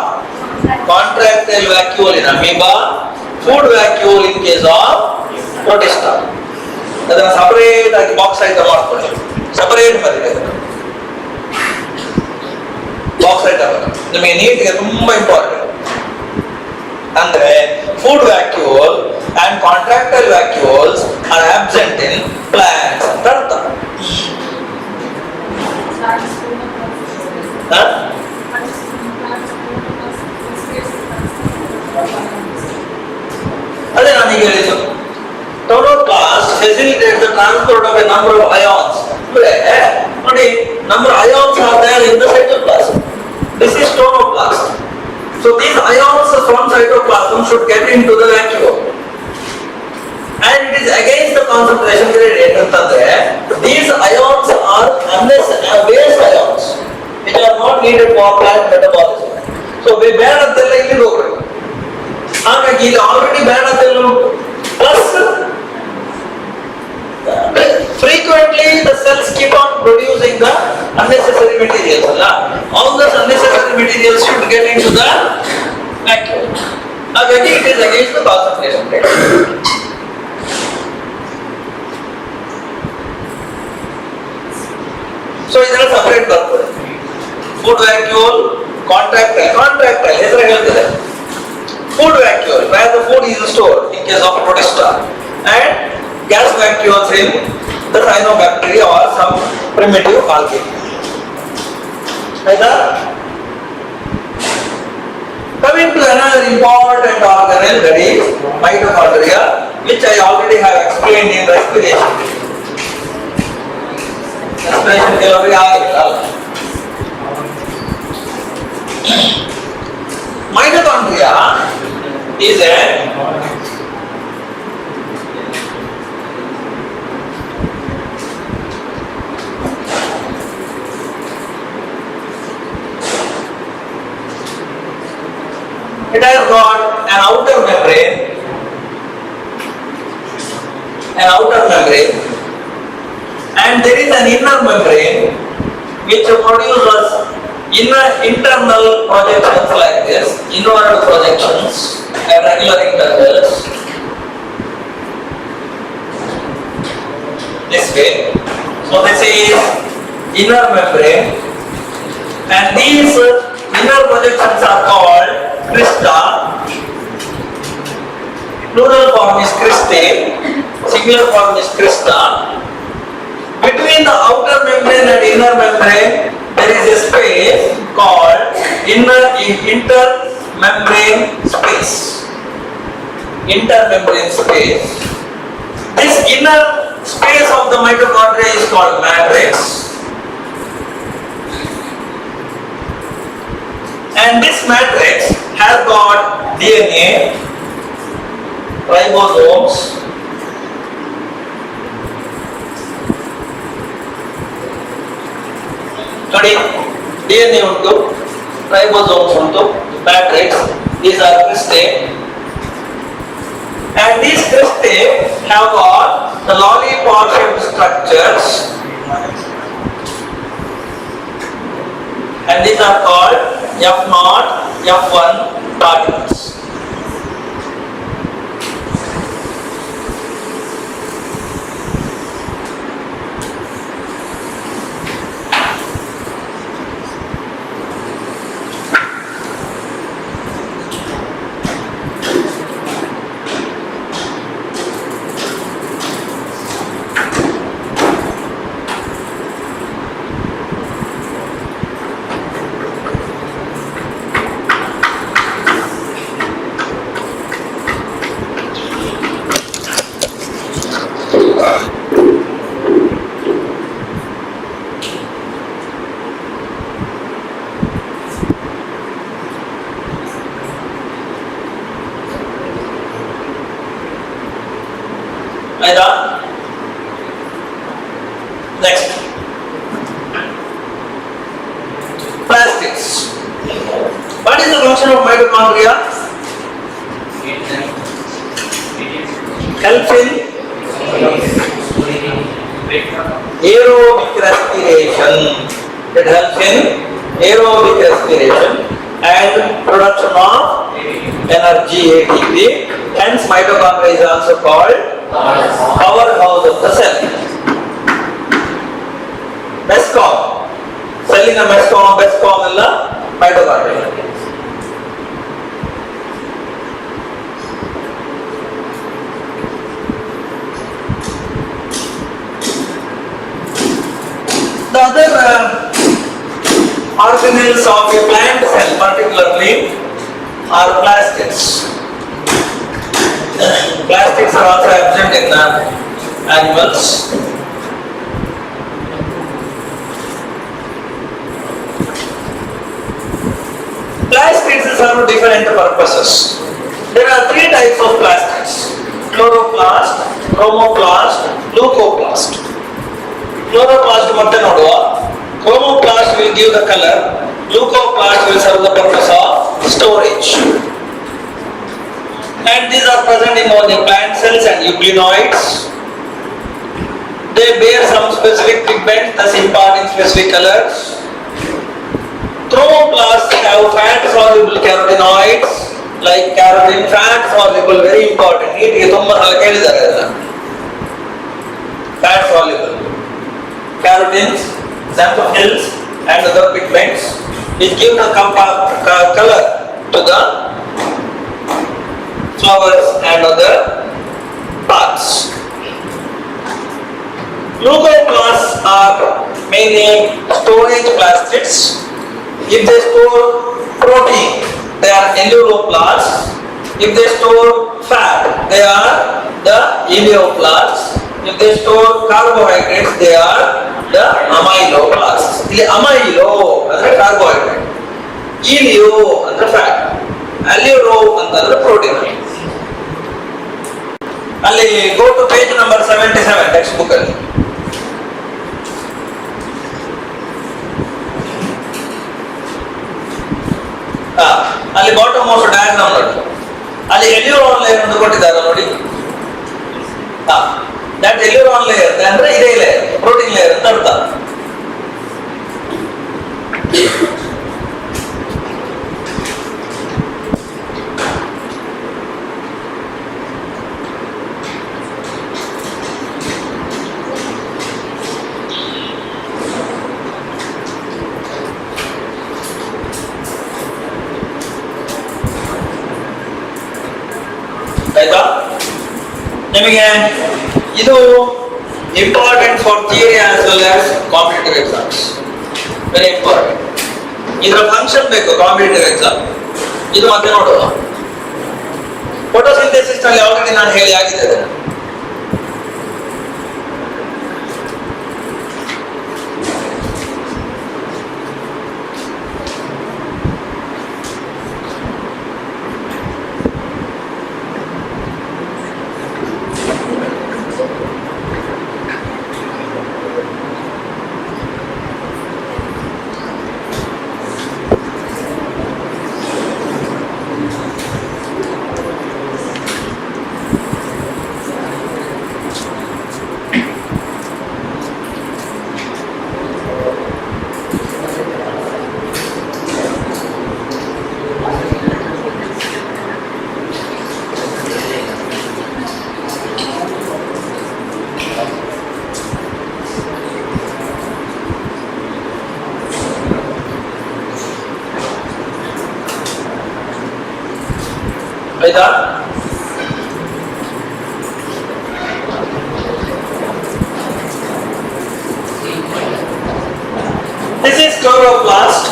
contractile vacuole in amoeba, food vacuole in case of protista. ಅದನ್ನು separate ಆಗಿ box item ಮಾಡ್ಕೊಳ್ಳಿ, separate ಬರೀಬೇಕು. Box item ನಿಮಗೆ ನೀಟ್ಗೆ ತುಂಬಾ important. ಅಂದ್ರೆ food vacuole and contractile vacuoles are absent in plants ಅಂತ ಅರ್ಥ. ಅದೇ ನಾನೀಗ ಹೇಳಿದ್ದು, tonoplast facilitates the transport of a number of ions. ನೋಡಿ, number of ions are there in the cytoplasm. This is tonoplast. So these ions from cytoplasm should get into the vacuole. And it is against the concentration gradient ಅಂತಂದ್ರೆ these ions are waste ions which are not needed for plant metabolism. So ಬೇಡದ್ದೆಲ್ಲ ಇಲ್ಲಿ ಹೋಗ್ಬೇಕು. ಹಾಗಾಗಿ ಇಲ್ಲಿ already ಬೇಡದ್ದೆಲ್ಲ ಉಂಟು. Plus frequently the cells keep on producing the unnecessary materials. All those unnecessary materials should get into the vacuole. Again, it is against the concentration gradient. So ಇದನ್ನ separate ಬರ್ತದೆ. Food vacuole, contractile ಹೆಸರು ಹೇಳ್ತಿದೆ. Food vacuole where the food is stored in case of protista, and gas vacuoles in the cyanobacteria or some primitive algae. Right? Coming to another important organelle, that is mitochondria, which I already have explained in respiration. Respiration ಕೆಲವರಿಗೆ ಆಗಿಲ್ಲ. Mitochondria is a it has got an outer membrane and there is an inner membrane which produces internal projections like this, inward projections at regular intervals, this way. So this is inner membrane, and these inner projections are called crista. Plural form is cristae, singular form is crista. Between the outer membrane and inner membrane there is a space called intermembrane space. Intermembrane space. This inner space of the mitochondria is called matrix. And this matrix has got DNA, ribosomes, ನೋಡಿ DNA ಉಂಟು, ribosomes ಉಂಟು, matrix, these are cristae, and these cristae have got the lollipop shaped structures, and these are called F0, F1 particles. ಆಯ್ತಾ? Next plastics. What is the function of mitochondria? Help in aerobic respiration. It helps in aerobic respiration and production of energy, ATP. Hence mitochondria is also called powerhouse of the cell. Mescom. Celliನ ಬೆಸ್ಕಾಮ್ ಎಲ್ಲ mitochondria. The other organelles of a plant cell particularly are plastics. Plastics are also absent in the animals. Plastics serve different purposes. There are three types of plastics: chloroplast, chromoplast, leucoplast. Chloroplast ಮತ್ತೆ ನೋಡುವ. Chromoplast will give the color. Leucoplast will serve the purpose of storage. And these are present in all the plant cells and euglenoids. They bear some specific pigment, thus imparting specific colors. Chromoplasts have fat-soluble carotenoids like carotene, fat-soluble, very important. Heat ತುಂಬಾ ಸಲ ಕೇಳಿದ್ದಾರೆ ಅದನ್ನ. Fat-soluble carotenes, xanthophyls, and other pigments which give the color to the flowers and other parts. Leucoplasts are mainly storage plastids. If they store protein, they are eleuroplasts. If they store fat, they are the eleoplasts. If they store carbohydrates, they are the amyloplasts. ಇಲ್ಲಿ amylo ಅಂದ್ರೆ carbohydrate, eleo ಅಂದ್ರೆ fat, eleuro ಅಂತಂದ್ರೆ protein. ಅಲ್ಲಿ go to page number 77 text book ಅಲ್ಲಿ. ಅಲ್ಲಿ bottom of diagram ನೋಡಿ, ಅಲ್ಲಿ ಎಲ್ಯೂರಾನ್ layer ಅಂತ ಕೊಟ್ಟಿದ್ದಾರೆ ನೋಡಿ. ದಟ್ ಎಲ್ಯೂರಾನ್ ಲೇಯರ್ ಅಂದ್ರೆ ಇದೇ ಲೇಯರ್, ಪ್ರೋಟೀನ್ ಲೇಯರ್ ಅಂತ ಅರ್ಥ. ಆಯ್ತಾ? ನಿಮಗೆ ಇದು important for theory as well as competitive exams. Very important. ಇದರ ಫಂಕ್ಷನ್ ಬೇಕು ಕಾಂಪಿಟೇಟಿವ್ ಎಕ್ಸಾಮ್. ಇದು ಮತ್ತೆ ನೋಡುವ. ಫೋಟೋಸಿಂಥೆಸಿಸ್ ನಲ್ಲಿ ಆಲ್ರೆಡಿ ನಾನು ಹೇಳಿ ಆಗಿದೆ. ಆಯ್ತಾ? This is chloroplast.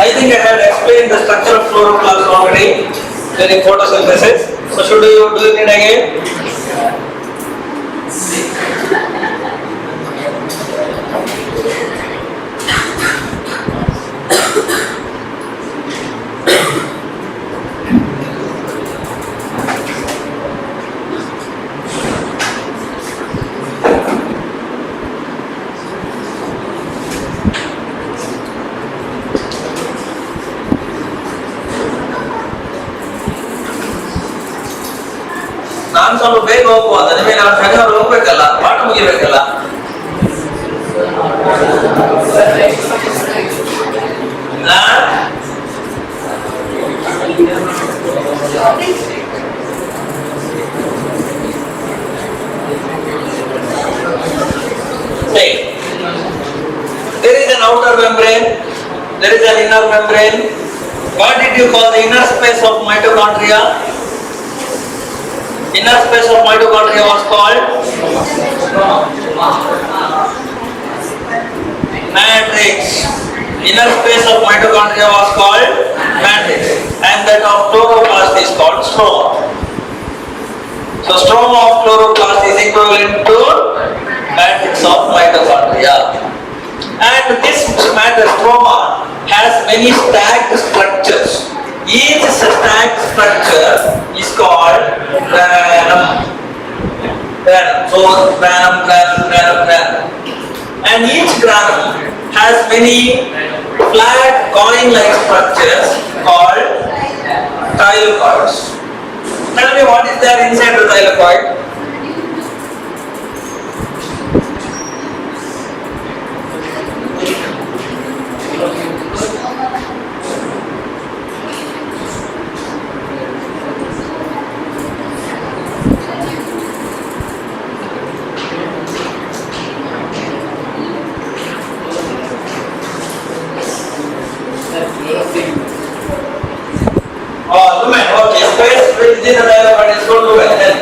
I think I had explained the structure of chloroplast already during photosynthesis. So should you do it again? ಹೋಗು ಅಂತ ನಿಮಗೆ ನಾವು ಶನಿವಾರ ಹೋಗ್ಬೇಕಲ್ಲ, ಪಾಠ ಮುಗಿಬೇಕಲ್ಲ. There is an outer membrane, there is an inner membrane. What did you call the inner space of mitochondria? Inner space of mitochondria was called matrix. Inner space of mitochondria was called matrix, and that of chloroplast is called stroma. So stroma of chloroplast is equivalent to matrix of mitochondria. And this matter, stroma, has many stacked structures. Each stacked structure is called granum. So granum. And each granum has many flat coin-like structures called thylakoids. Tell me what is there inside the thylakoid? Oh, lumen. Okay, space within the thylakoid is called lumen. Then,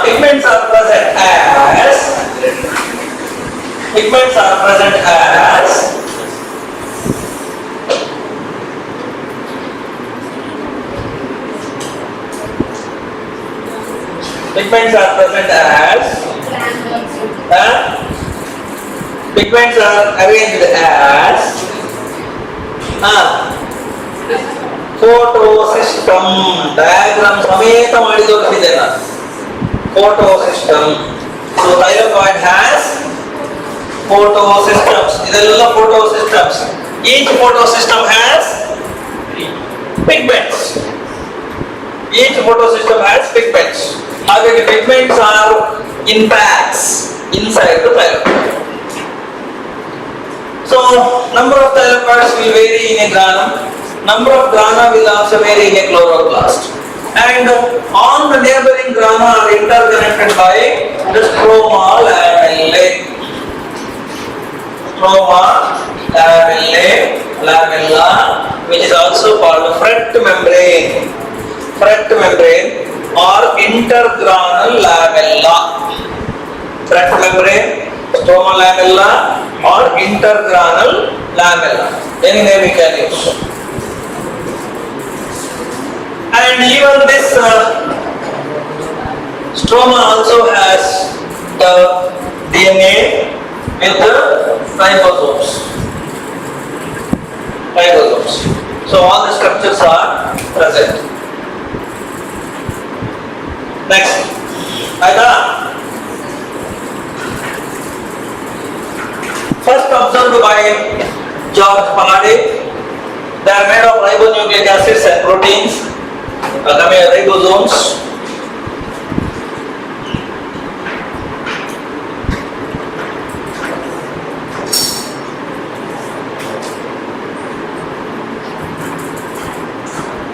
pigments are present as pigments are present pigments are arranged as photosystem. Diagram sameta ಮಾಡಿ ತೋರಿಸಿದೆ ನಾನು. Photosystem. So thylakoid has photosystems. ಇದೆಲ್ಲ photosystems. Each photosystem has pigments. Each photosystem has pigments. ಹಾಗಾಗಿ pigments are in packs inside the thylakoid. So number of thylakoids will vary in a granum. Number of grana will also vary in a chloroplast. And on the neighboring grana are interconnected by the stroma lamellae. Stroma lamella, which is also called fret membrane. Fret membrane or intergranal lamella. Fret membrane, stroma lamella or intergranal lamella. Any name we can use. And even this stroma also has the DNA with the ribosomes. So all the structures are present. Next, first observed by George Pallade, they are made of ribonucleic acids and proteins. Ribosomes.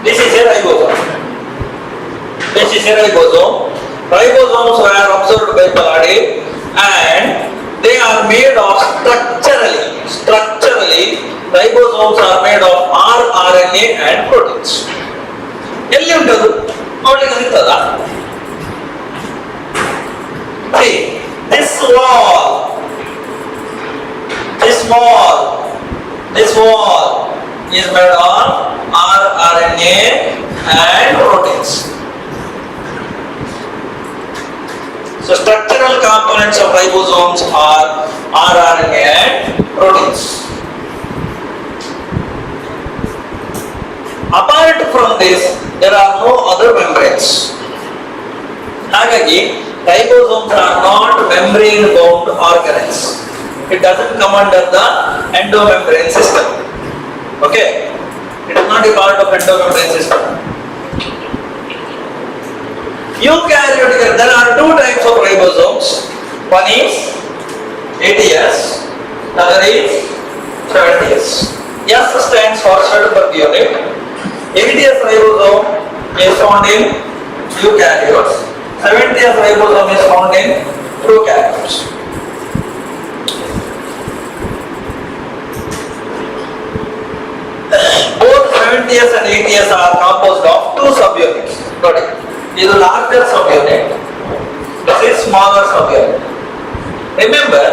This is a ribosome. Ribosomes were observed by Pallade, and they are made of structurally ribosomes are made of rRNA and proteins. ಎಲ್ಲಿ ಉಂಟದು ನೋಡ್ಲಿಕ್ಕೆ ಸಿಗ್ತದ? See, this wall is made of rRNA and proteins. So structural components of ribosomes are rRNA and proteins. Apart from this, there are no other membranes. ಹಾಗಾಗಿ ribosomes are not membrane bound organelles. It doesn't come under the endomembrane system. Okay? It is not a part of endomembrane system. Eukaryotic, there are two types of ribosomes. One is ATS, other is 70S. S stands for cell per unit. ATS ribosome is found in eukaryotes. 70S ribosome is found in prokaryotes. Both 70S and ATS are composed of two subunits. Got it? This is larger subunit. This is smaller subunit. Remember,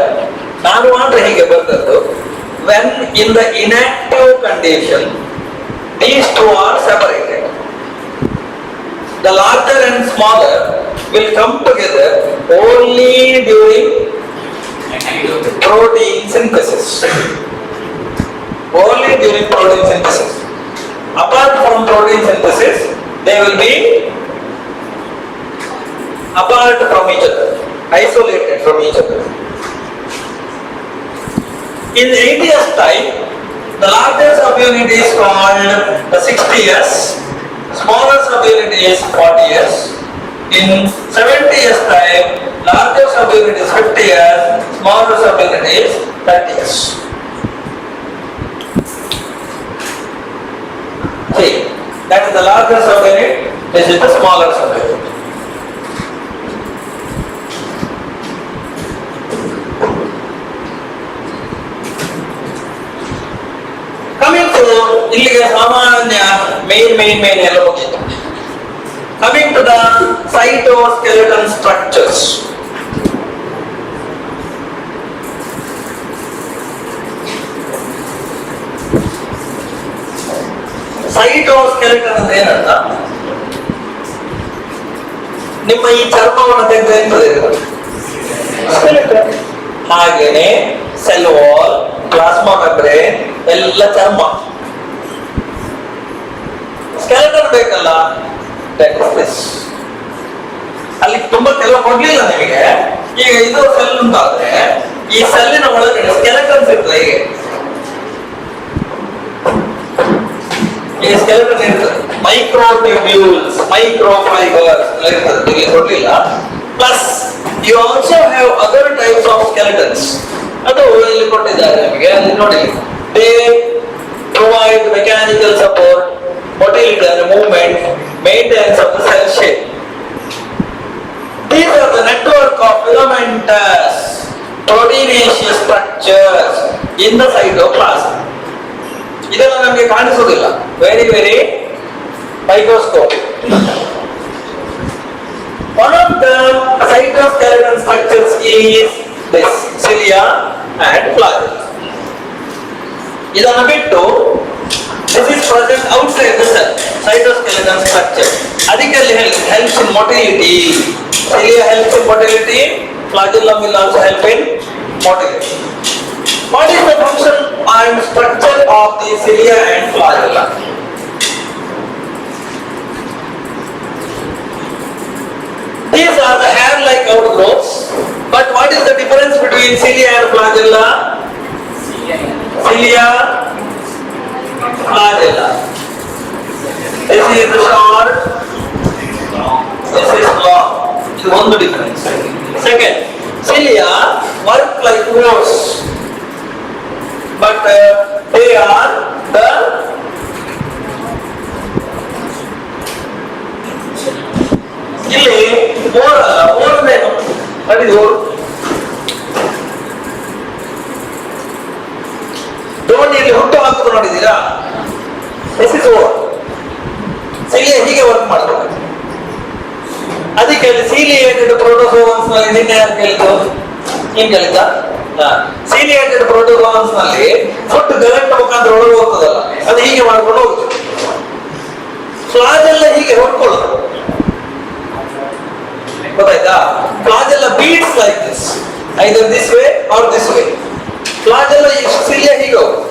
when in the inactive condition, these two are separated. The larger and smaller will come together only during protein synthesis. Only during protein synthesis. Apart from protein synthesis, they will be apart from each other, isolated from each other. In the ATS type, the larger subunit is called the 60S, smaller subunit is 40S. In 70S type, larger subunit is 50S, smaller subunit is 30S. See, that is the larger subunit, this is the smaller subunit. Coming to illige samanya main ಎಲ್ಲ ಮುಗಿತು. Coming to the cytoskeleton structures. Cytoskeleton ಅಂದ್ರೆ ಏನಂತ? ನಿಮ್ಮ ಈ ಚರ್ಮವನ್ನು ತೆಗೆದ್ರೆ skeleton. ಹಾಗೇನೆ cell wall, plasma membrane ಎಲ್ಲ ಚರ್ಮ. ಸ್ಕೆಲಿಟನ್ ಬೇಕಲ್ಲ, ಅಲ್ಲಿ ತುಂಬಾ ಕೆಲವು ಕೊಡ್ಲಿಲ್ಲ ನಿಮಗೆ. ಈಗ ಇದು ಸೆಲ್ ಅಂತಾದ್ರೆ ಈ ಸೆಲ್ಲಿನ ಒಳಗಡೆ ಸ್ಕೆಲಿಟನ್ಸ್ ಇರ್ತದೆ. ಹೀಗೆ ಸ್ಕೆಲಿಟನ್ ಇರ್ತದೆ. ಮೈಕ್ರೋಟ್ಯೂಬ್ಯೂಲ್ಸ್, ಮೈಕ್ರೋಫೈಬರ್ಸ್ ಇರ್ತದೆ, ಇಲ್ಲಿ ಕೊಡ್ಲಿಲ್ಲ. Plus you also have other types of skeletons. ಅದು ಇಲ್ಲಿ ಕೊಟ್ಟಿದ್ದಾರೆ ನಿಮಗೆ, ಅಲ್ಲಿ ನೋಡಿ. They provide mechanical support, motility and movement, maintenance of the cell shape. These are the network of filamentous proteinaceous structures in the cytoplasm. ಇದೆಲ್ಲ ನಮಗೆ ಕಾಣಿಸುವುದಿಲ್ಲ, very microscopic. One of the cytoskeleton structures is this cilia and flagella. ಇದನ್ನು ಬಿಟ್ಟು this is present outside the cell, cytoskeleton structure. Additionally helps in motility. Cilia helps in motility, flagellum will also help in motility. What is the function and structure of the cilia and flagella? These are the hair-like outgrowths. But what is the difference between cilia and flagella? Cilia, flagella. This is short, this is long. This is one difference. Second, cilia work like pores, but they are the ಇಲ್ಲಿ oar ಅಲ್ಲ, ಓರ್ನೇನು ಅದು oar. ದೋಣಿಯಲ್ಲಿ ಹುಟ್ಟು ಹಾಕುದು ನೋಡಿದ್ದೀರಾ? This is oar. Cilia ಹೀಗೆ work ಮಾಡಬೇಕು. ಅದಕ್ಕೆ ಅಲ್ಲಿ ಸೀಲಿಯೇಟೆಡ್ ಪ್ರೋಟೋಸೋವನ್ಸ್ ನಲ್ಲಿ ನಿನ್ನೆ ಯಾರು ಕೇಳಿದ್ದು? ನೀನ್ ಕೇಳಿದ್ದ? ಸೀಲಿಯೇಟೆಡ್ ಪ್ರೋಟೋಸೋವನ್ಸ್ ನಲ್ಲಿ ಫುಡ್ ಗಲೆಕ್ಟ್ ಮುಖಾಂತರ ಒಳಗೆ ಹೋಗ್ತದಲ್ಲ, ಅದು ಹೀಗೆ ಮಾಡ್ಕೊಂಡು ಹೋಗುದು. ಫ್ಲಾಜೆಲ್ಲ ಹೀಗೆ ಹೊಡ್ಕೊಳ್ಳೋದು, ಗೊತ್ತಾಯ್ತಾ? Flagella beats like this, either this way or this way. Flagella cilia ಹೀಗೆ ಹೋಗುದು,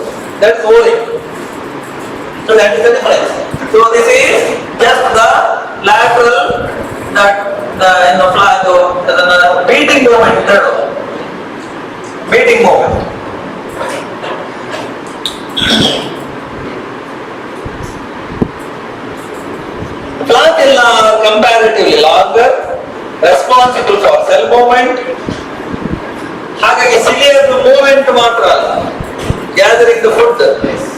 that is oaring. So that is the difference. So this is just the lateral, that the beating movement, beating movement. comparatively longer, responsible for cell movement. ಹಾಗಾಗಿ ಸಿಲಿಯರ್ movement ಮಾತ್ರ ಅಲ್ಲ, gathering the food,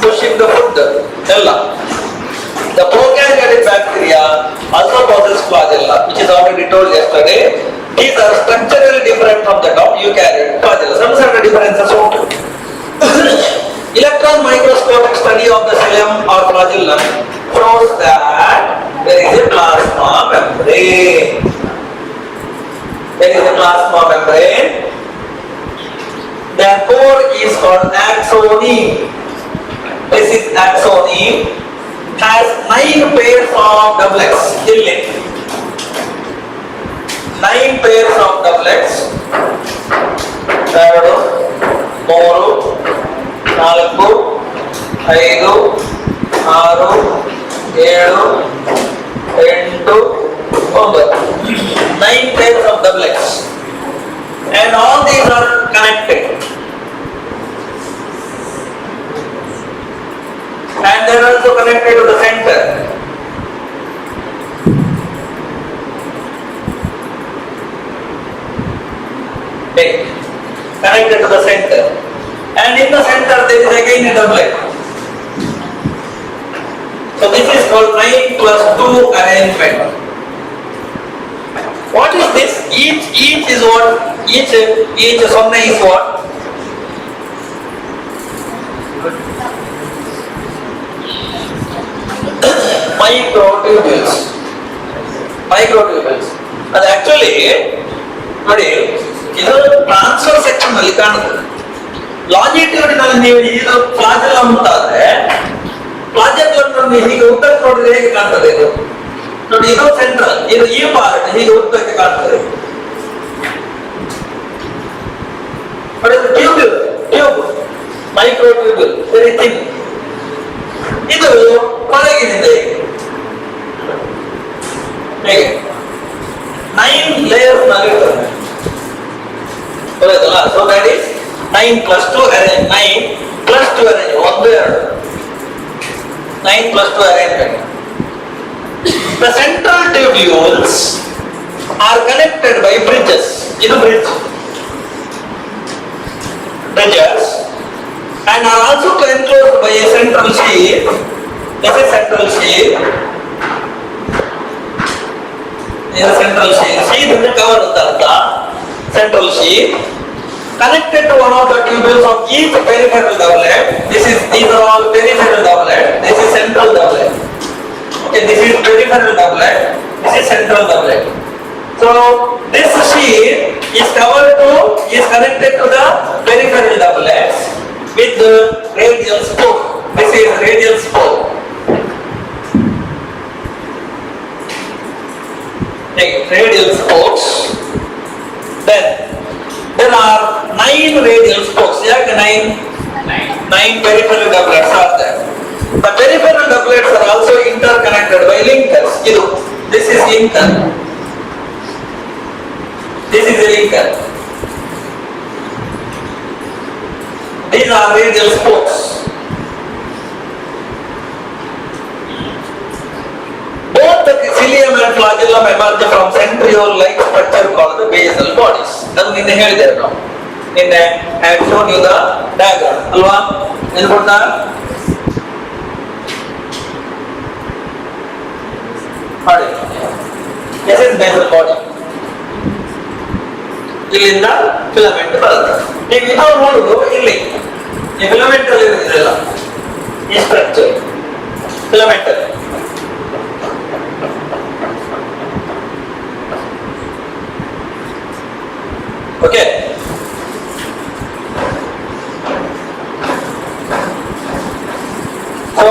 pushing the food ಎಲ್ಲ. The prokaryotic bacteria also possess flagella, which is already told yesterday. These are structurally different from the eukaryotic flagella. Some sort of differences. Electron microscopic study of the cilium or flagellum shows that there is a plasma membrane. There is a plasma membrane. Their core is called axone. This is axone. Has 9 pairs of doublets in it. 9 pairs of doublets. 2, 3, 4, 5, 6, 7, 8, 9. 9 pairs of doublets. And all these are connected. And they are also connected to the center. Okay. Connected to the center. And in the center there is again a doublet. So this is called 9+2 arrangement. What is this? Each is what? Each sonna is what? Microtubules. ಅದು actually ನೋಡಿ, ಇದು transfer section ಅಲ್ಲಿ ಕಾಣುತ್ತೆ. ಲಾಂಜಿಟ್ಯೂಡಿನಲ್ಲಿ ನೀವು ಇದು ಫ್ಲಾಜೆಲ್ಲಮ್ ಅಂತಾದ್ರೆ, ಫ್ಲಾಜೆಲ್ಲಮ್ ಹೀಗೆ ಉದ್ದಕ್ಕೆ ನೋಡಿದ್ರೆ ಹೇಗೆ ಕಾಣ್ತದೆ ಇದು? ನೋಡಿ, ಇದು ಸೆಂಟ್ರಲ್, ಇದು ಈ ಪಾರ್ಟ್ ಹೀಗೆ ಉದ್ದಕ್ಕೆ ಕಾಣ್ತದೆ. Tube microtubule, very thin. ಇದು ಹೊರಗಿನಿದೆ ಹೇಗೆ 9 layers ನಲ್ಲಿರ್ತದೆ, ಗೊತ್ತಾಯ್ತಲ್ಲ? So that is 9+2 arrange. 9+2 arrange, 1, 2. 9+2 arrangement. The central tubules are connected by bridges. This bridges and are also enclosed by a central sheath. This is central sheath. This is central sheath. Sheath is covered with central sheath connected to one of the tubules of each peripheral doublet. These are all peripheral doublet. This is central doublet. Okay, this is peripheral doublet. This is central doublet. So this sheath is connected to the peripheral doublets with the radial spoke. This is radial spoke. Radial spokes. Then there are 9 radial spokes. Yeah, 9 peripheral doublets are there. The peripheral doublets are also interconnected by linkers. This is linker. This is a linker. These are radial spokes. Both the cilium and flagellum emerge from centriole-like structure called the basal bodies. That's what I said. I have shown you the diagram. Alva? This is basal body. ಇಲ್ಲಿಂದ filament ಬರುತ್ತೆ. ನೀವು ಇದು ನೋಡುದು ಇಲ್ಲಿ ಈ filament ಅಲ್ಲಿ ಇರೋದಿಲ್ಲ, ಈ ಸ್ಟ್ರಕ್ಚರ್ ಫಿಲಮೆಂಟ್ ಅಲ್ಲಿ. ಓಕೆ, ಸೊ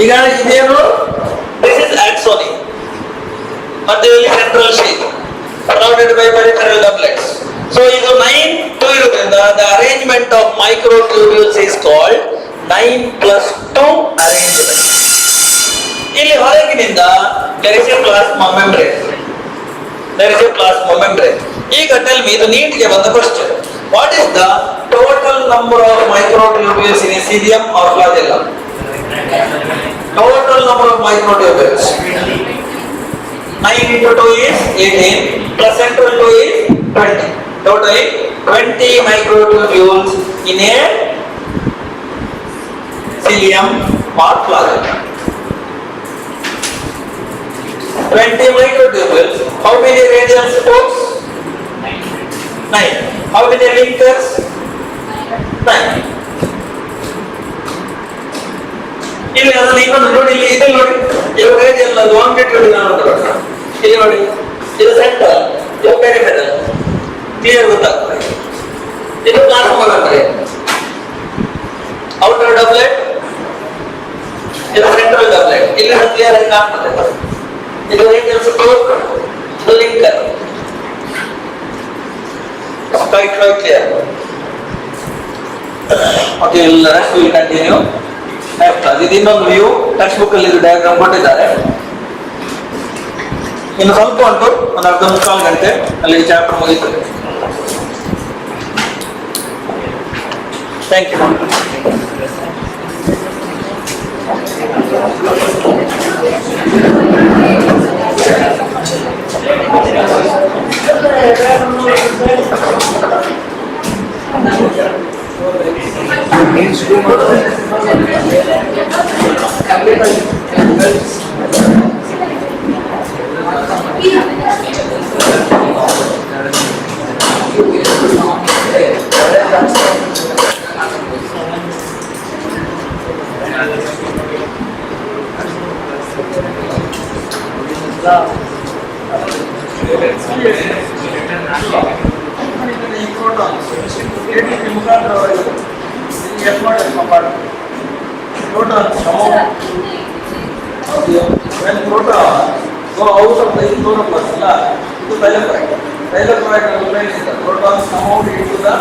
ಈಗ ಇದೇನು? ದಿಸ್ ಇಸ್ ಆಕ್ಸೋನಿ, ಮಧ್ಯದಲ್ಲಿ central sheath surrounded by peripheral doublets. So ಇದು 9 2 ಇರೋದ್ರಿಂದ the arrangement of microtubules is called 9+2 arrangement. ಇಲ್ಲಿ ಹೊರಗಿನಿಂದ there is a plasma membrane. ಈಗ tell me, ಇದು ನೀಟ್ಗೆ ಬಂದ question. What is the total number of microtubules in a cilium or flagellum? Total number of microtubules 9 into 2 is 18 plus central 2 is 20. Totally 20 microtubules in a cilium or flagella. 20 microtubules. How many radial spokes? 9. How many linkers? 9. ಇಲ್ಲಿ ಅದನ್ನ ಇನ್ನೊಂದು ನೋಡಿ, ಇಲ್ಲಿ ಇದೆ ನೋಡಿ, ಇದು radial longitudinal ಅಂತ ಬರ್ತದೆ. ಇಲ್ಲಿ ನೋಡಿ, ಇದು ಸೆಂಟರ್, ಇದು ಪೆರಿಫೆರಲ್. ಕ್ಲಿಯರ್ ಗೊತ್ತಾಗ್ತದೆ. ಇದು ಪ್ಲಾಸ್ಮಾ ಮೆಂಬ್ರೇನ್. ಔಟರ್ ಡಬ್ಲೆಟ್, ಇದು ಸೆಂಟ್ರಲ್ ಡಬ್ಲೆಟ್. ಇಲ್ಲಿ ಕ್ಲಿಯರ್ ಆಗಿ ಕಾಣ್ತದೆ. ಇದು ರೇಡಿಯಲ್ ಸ್ಪೋಕ್, ಇದು linker. Quite clear. Okay, rest will continue. ಇದು ಇನ್ನೊಂದು ವ್ಯೂ, ಟೆಕ್ಸ್ಟ್ ಬುಕ್ ಅಲ್ಲಿ ಇದು ಡಯಾಗ್ರಾಮ್ ಕೊಟ್ಟಿದ್ದಾರೆ. ಇನ್ನು ಸ್ವಲ್ಪ ಉಂಟು, ಒಂದು ಅರ್ಧ ಮುಕ್ಕಾಲು ಗಂಟೆ ಅಲ್ಲಿ ಚಾಪ್ಟರ್ ಮುಗಿತದೆ. Thank you. When protons go out of the chloroplast, to the protons come out into the